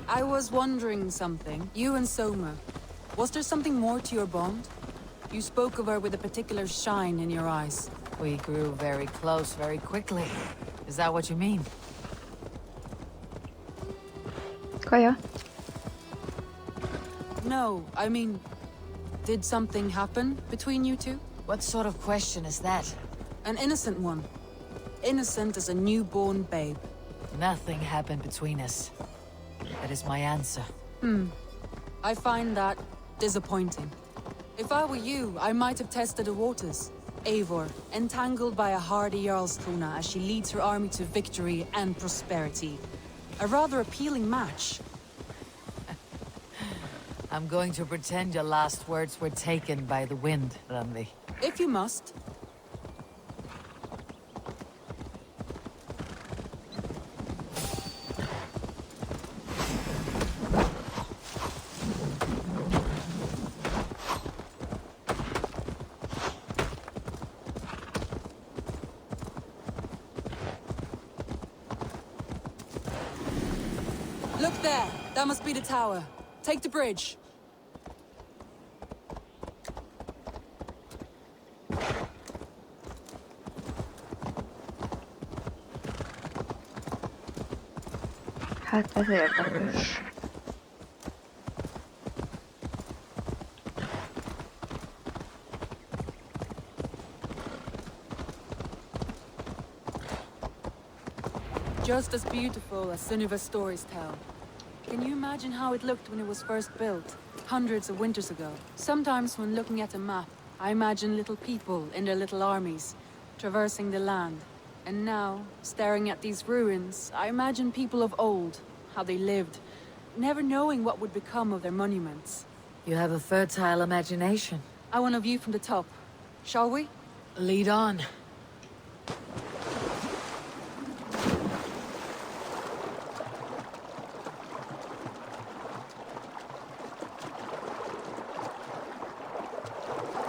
I was wondering something. You and Soma. Was there something more to your bond? You spoke of her with a particular shine in your eyes. We grew very close very quickly. Is that what you mean? Kaja? No, I mean... Did something happen between you two? What sort of question is that? An innocent one. Innocent as a newborn babe. Nothing happened between us. That is my answer. I find that disappointing. If I were you, I might have tested the waters. Eivor, entangled by a hardy Jarlskona as she leads her army to victory and prosperity. A rather appealing match. I'm going to pretend your last words were taken by the wind, Ranvi. If you must. Look there! That must be the tower. Take the bridge. Hát ez érdekes. Just as beautiful as Sunniva's stories tell. Can you imagine how it looked when it was first built, hundreds of winters ago? Sometimes when looking at a map, I imagine little people in their little armies, traversing the land. And now, staring at these ruins, I imagine people of old, how they lived, never knowing what would become of their monuments. You have a fertile imagination. I want a view from the top. Shall we? Lead on.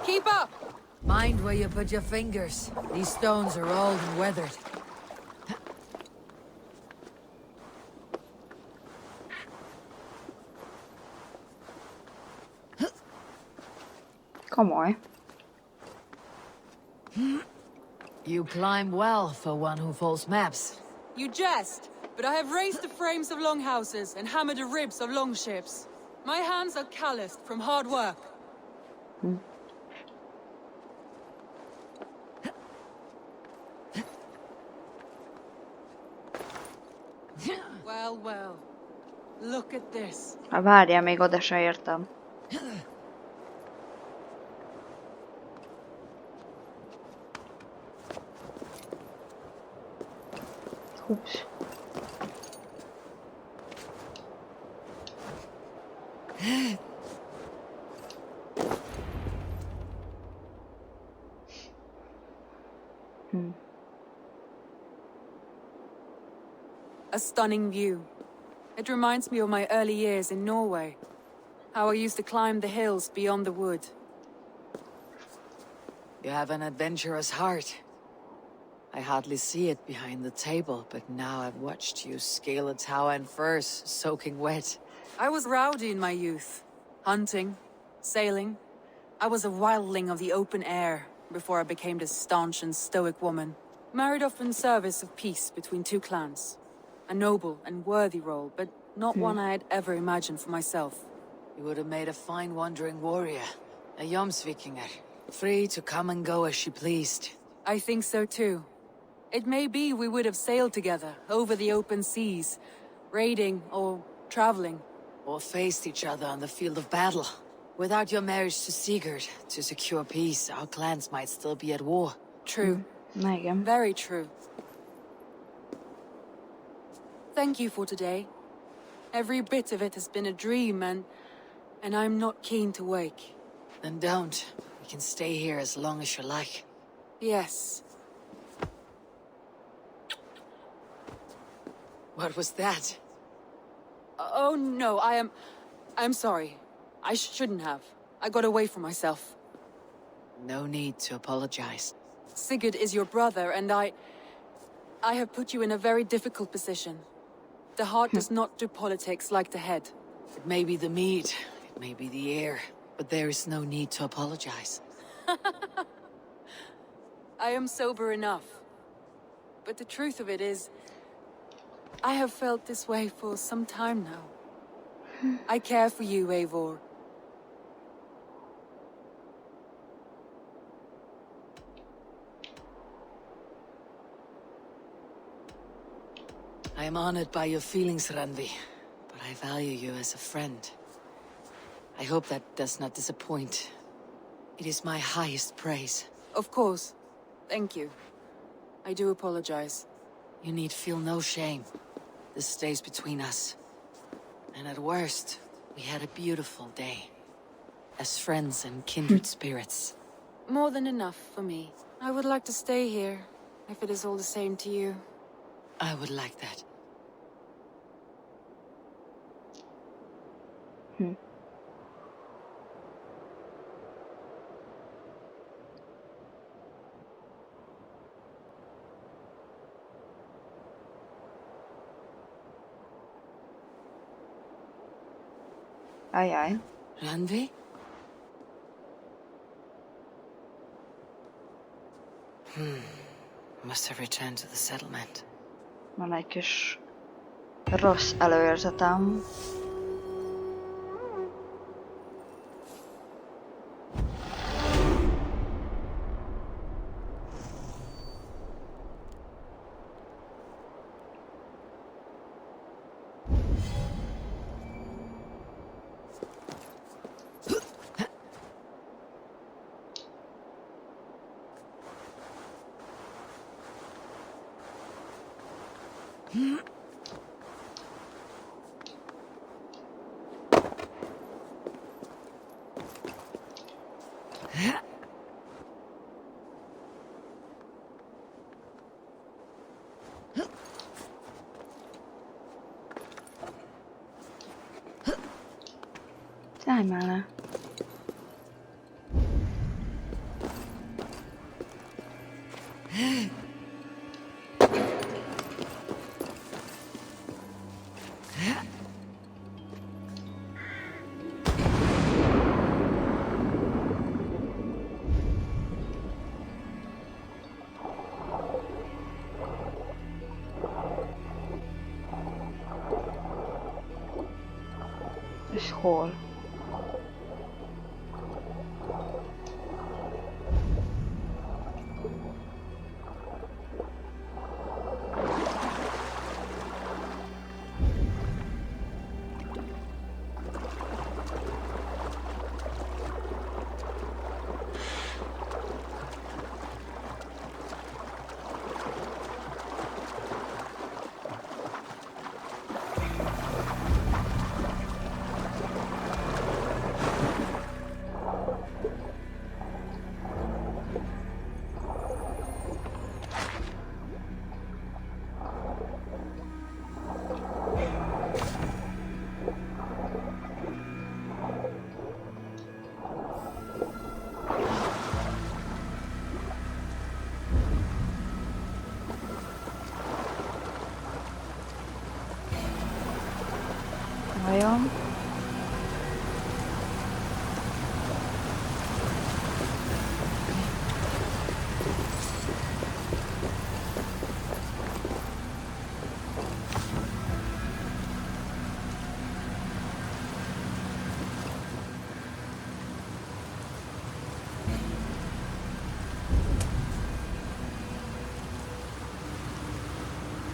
Keep up! Mind where you put your fingers. These stones are old and weathered. Komoly. You climb well for one who folds maps. You jest, but I have raised the frames of longhouses and hammered the ribs of longships. My hands are calloused from hard work. Well, well. Look at this. Várjál, még oda se értem. Ups. A stunning view. It reminds me of my early years in Norway. How I used to climb the hills beyond the wood. You have an adventurous heart. I hardly see it behind the table, but now I've watched you scale a tower in furs, soaking wet. I was rowdy in my youth. Hunting, sailing. I was a wildling of the open air before I became this staunch and stoic woman. Married off in service of peace between two clans. A noble and worthy role, but not one I had ever imagined for myself. You would have made a fine wandering warrior. A Jomsvikinger. Free to come and go as she pleased. I think so too. It may be we would have sailed together, over the open seas, raiding or traveling. Or faced each other on the field of battle. Without your marriage to Sigurd, to secure peace, our clans might still be at war. True. Igen. Very true. Thank you for today. Every bit of it has been a dream, and I'm not keen to wake. Then don't. We can stay here as long as you like. Yes. What was that? Oh no, I'm sorry. I shouldn't have. I got away from myself. No need to apologize. Sigurd is your brother, and I have put you in a very difficult position. The heart does not do politics like the head. It may be the meat, it may be the air, but there is no need to apologize. I am sober enough. But the truth of it is, I have felt this way for some time now. I care for you, Eivor. I am honored by your feelings, Randvi, but I value you as a friend. I hope that does not disappoint. It is my highest praise. Of course. Thank you. I do apologize. You need feel no shame. This stays between us. And at worst, we had a beautiful day. As friends and kindred spirits. More than enough for me. I would like to stay here, if it is all the same to you. I would like that. Ajaj. Randvi? Must have returned to the settlement. Van egy kis rossz előérzetem. Szállj már le. És hol? Vajon?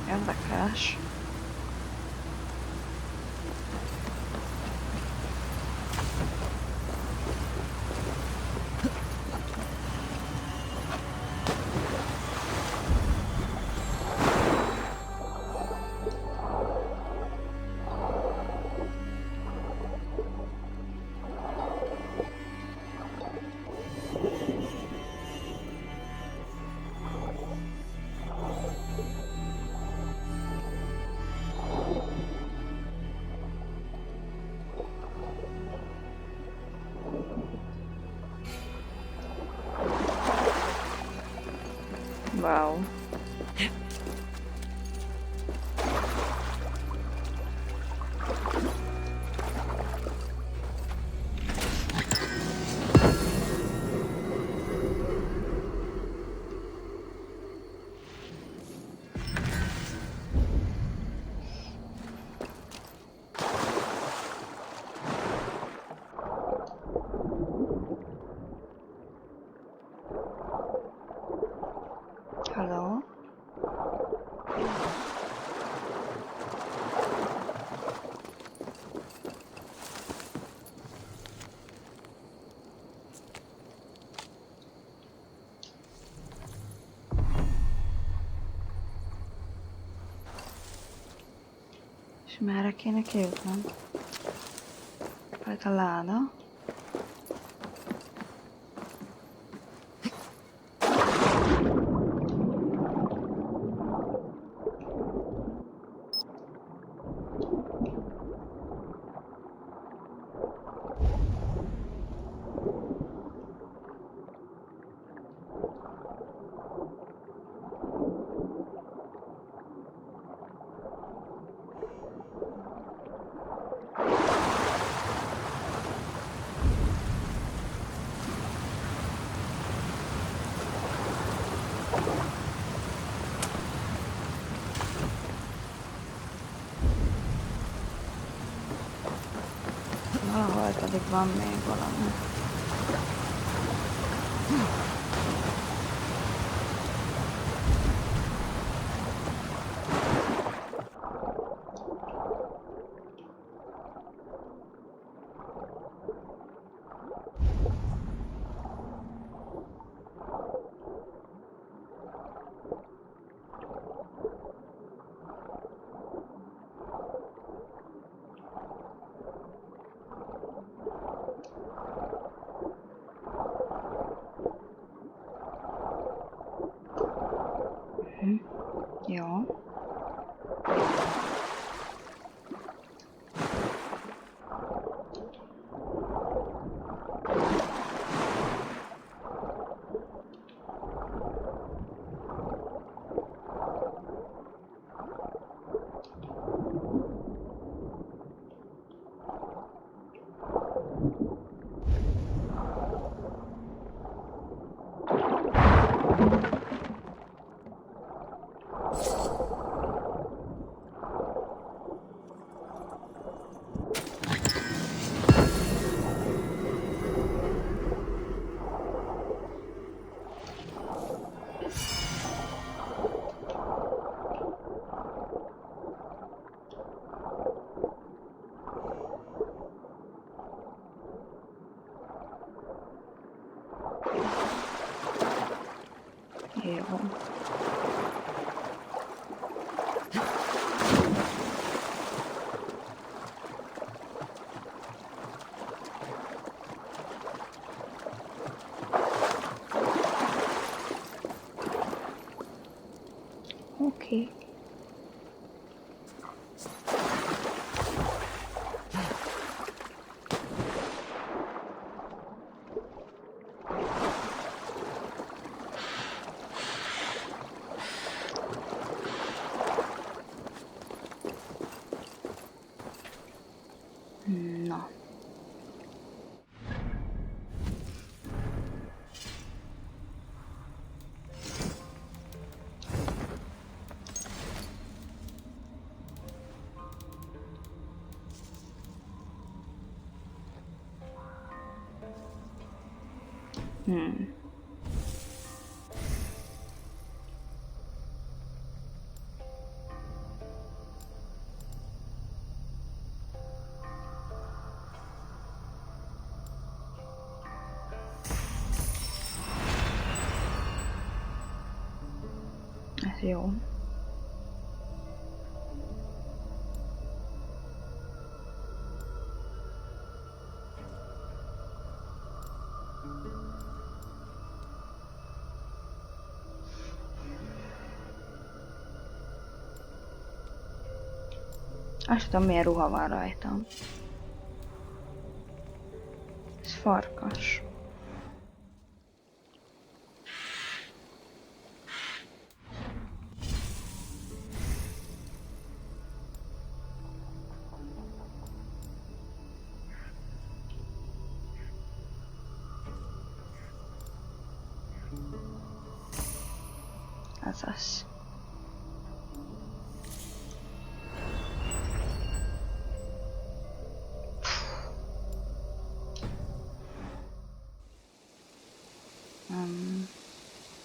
Érdekes. Wow. Hello? És merre kéne kijutnom? Valhalla. Valahol pedig van még valami. Ja. Jó. Oké. Na. Ez jó. Azt tudom, milyen ruha van rajtam. Ez farkas. Ez az.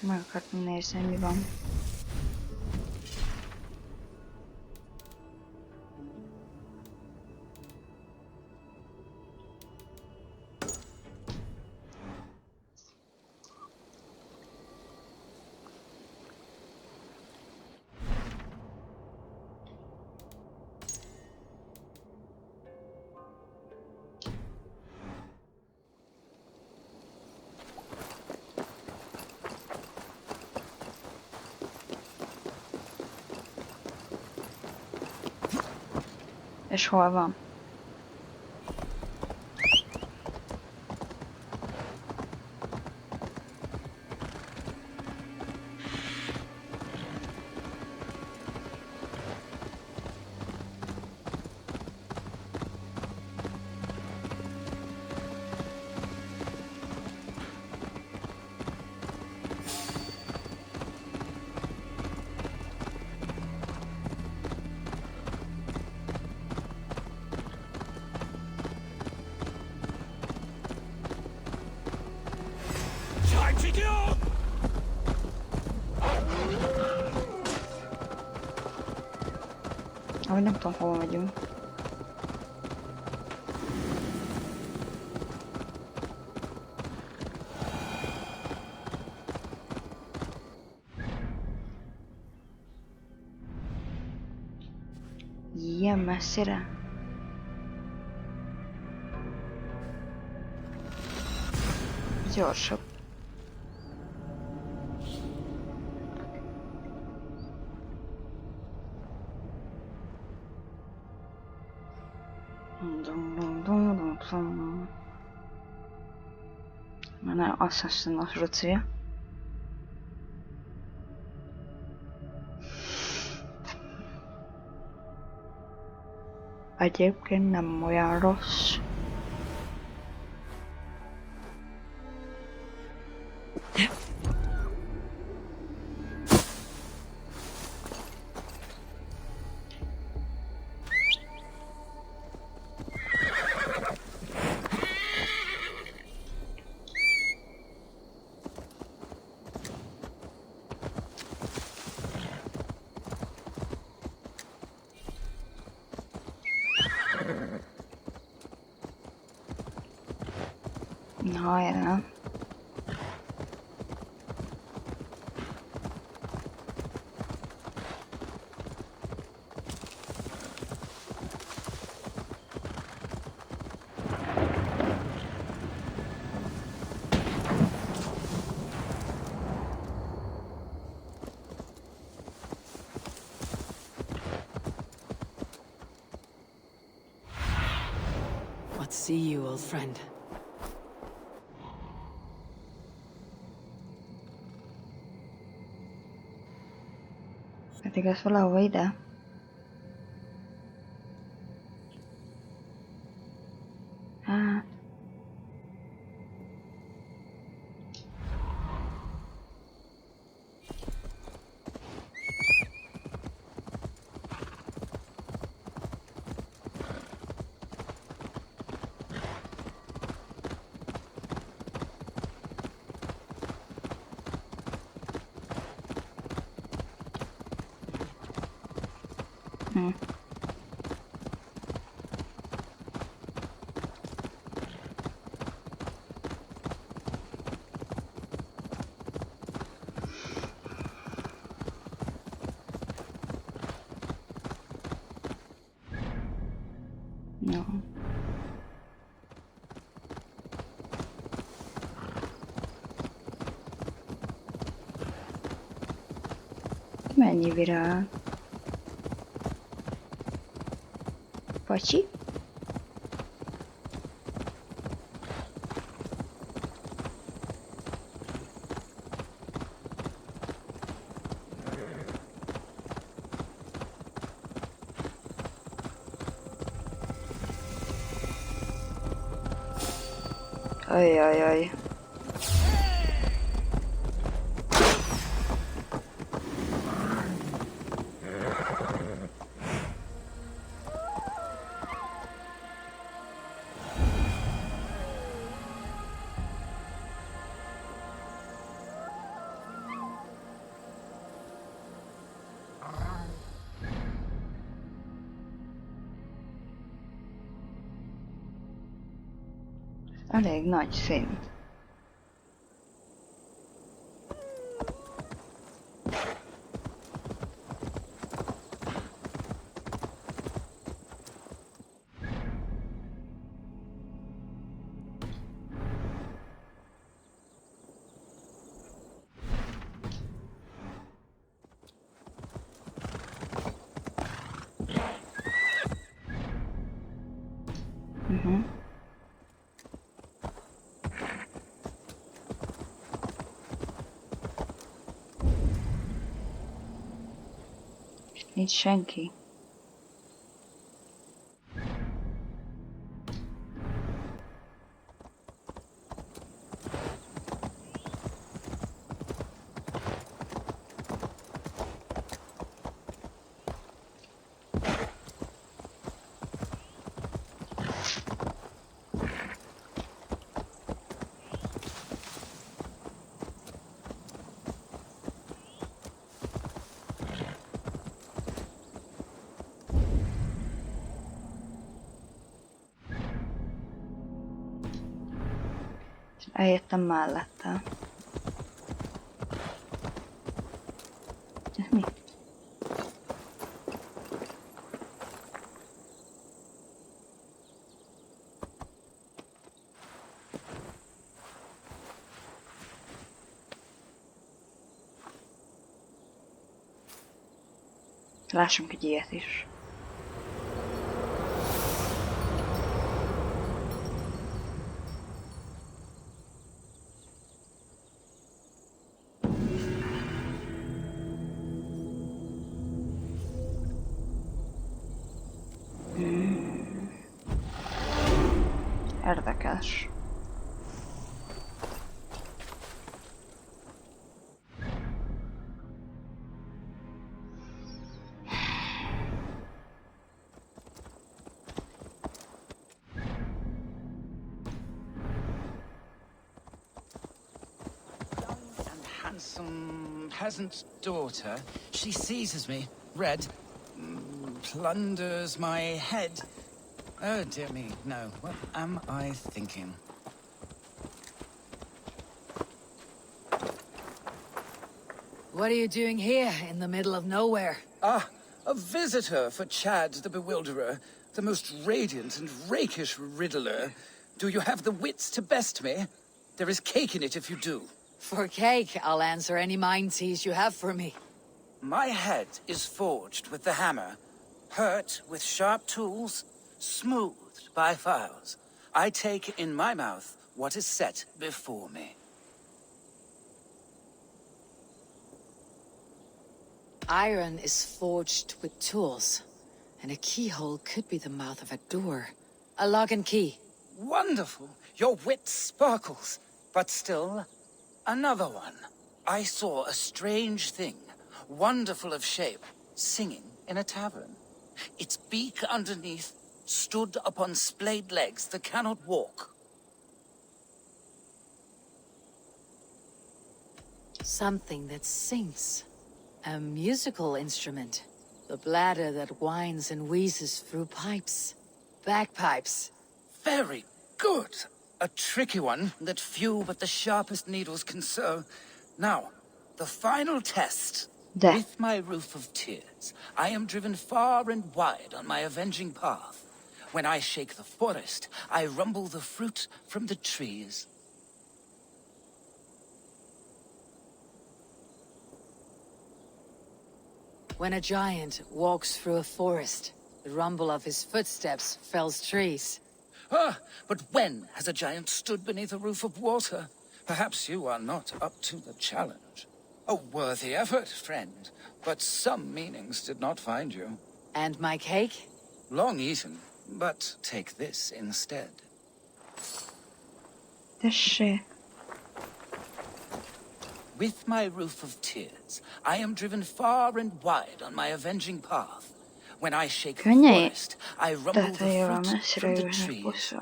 Meg akartam nézni, mi van. És hol van? Ahogy nem tudom, hova megyünk. Ilyen messzire? Gyorsabb. Már assassin-os ruci. Egyébként nem olyan rossz. Na, erre. not see you, old friend. Hát igaz, valahova ide. Hát... Jó. Mennyi virág? Pacsi? Ajajaj. Elég nagy szín. Nincs senki. Eljöttem mellette. Ez mi? Lássunk egy ilyet is. Érdekes. Handsome peasant's daughter. She seizes me, red, plunders my head. Oh, dear me, no. What am I thinking? What are you doing here, in the middle of nowhere? Ah, a visitor for Chad the Bewilderer, the most radiant and rakish riddler. Do you have the wits to best me? There is cake in it if you do. For cake, I'll answer any mind tease you have for me. My head is forged with the hammer, hurt with sharp tools, smoothed by files. I take in my mouth what is set before me. Iron is forged with tools, and a keyhole could be the mouth of a door. A lock and key. Wonderful! Your wit sparkles. But still, another one. I saw a strange thing, wonderful of shape, singing in a tavern. Its beak underneath stood upon splayed legs that cannot walk. Something that sings. A musical instrument. The bladder that whines and wheezes through pipes. Bagpipes. Very good. A tricky one that few but the sharpest needles can sew. Now, the final test. With my roof of tears, I am driven far and wide on my avenging path. When I shake the forest, I rumble the fruit from the trees. When a giant walks through a forest, the rumble of his footsteps fells trees. Ah, but when has a giant stood beneath a roof of water? Perhaps you are not up to the challenge. A worthy effort, friend, but some meanings did not find you. And my cake? Long eaten, but take this instead. Tessék. With my roof of tears, I am driven far and wide on my avenging path. When I shake the forest, I rumble the fruit from the trees.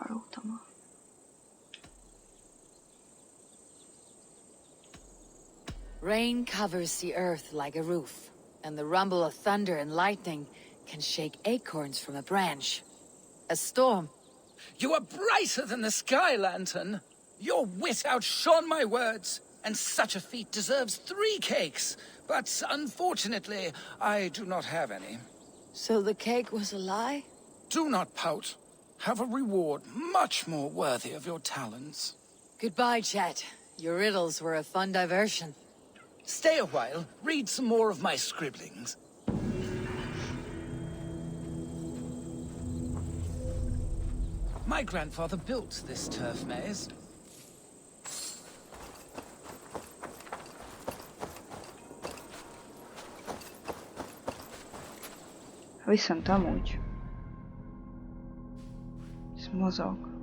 Rain covers the earth like a roof, and the rumble of thunder and lightning can shake acorns from a branch. A storm. You are brighter than the sky lantern. Your wit outshone my words, and such a feat deserves 3 cakes. But unfortunately, I do not have any. So the cake was a lie? Do not pout. Have a reward much more worthy of your talents. Goodbye, chat. Your riddles were a fun diversion. Stay a while, read some more of my scribblings. My grandfather built this turf maze. Viszont amúgy. Ez mozog.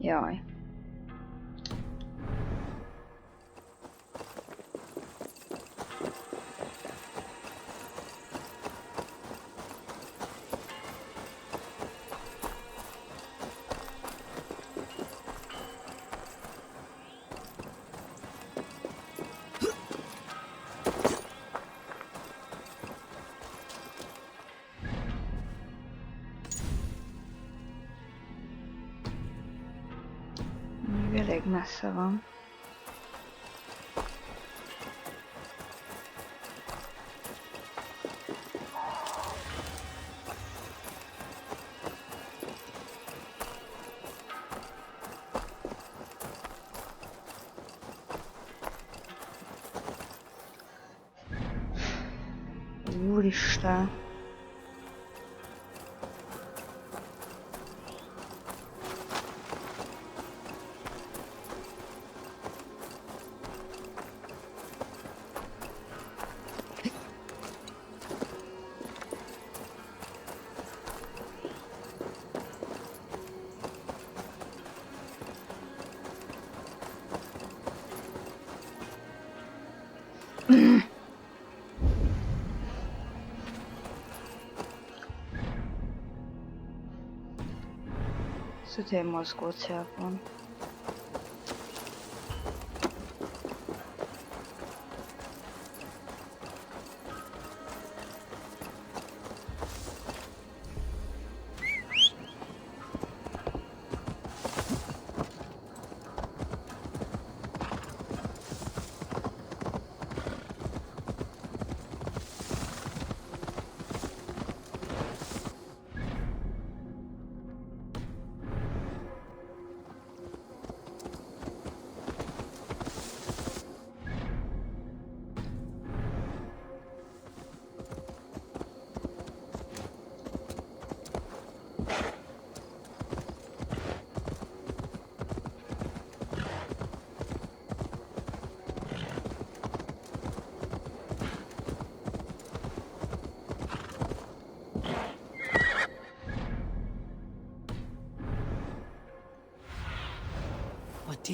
Jaj. Elég messze van. Úristen! Szütén mozgócél van.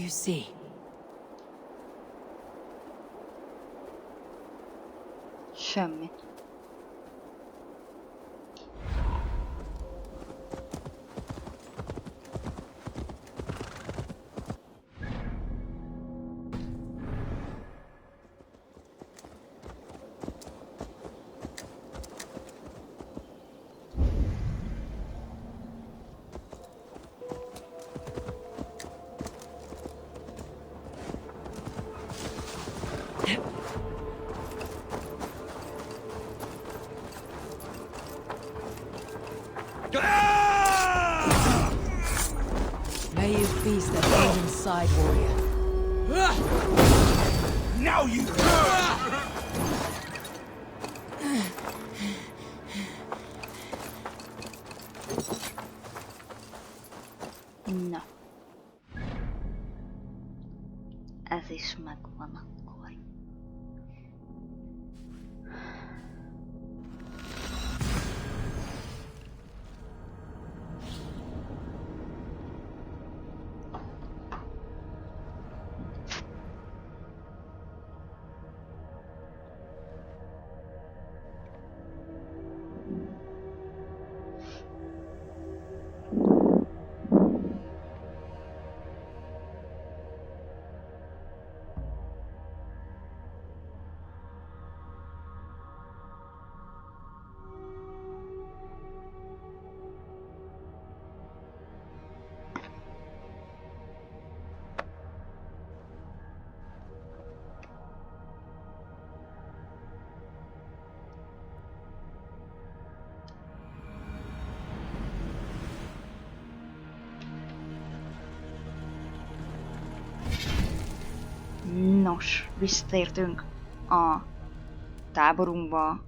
you see? Semmi. May you feast at Odin's side, warrior. Now you... Na. Ez is megvan akkor. Nos, visszatértünk a táborunkba,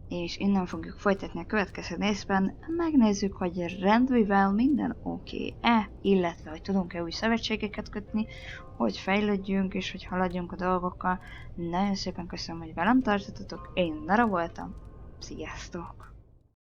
és innen fogjuk folytatni a következő részben. Megnézzük, hogy rendvivel minden oké-e, illetve hogy tudunk-e új szövetségeket kötni, hogy fejlődjünk és hogy haladjunk a dolgokkal. Nagyon szépen köszönöm, hogy velem tartottatok, én Nara voltam, sziasztok!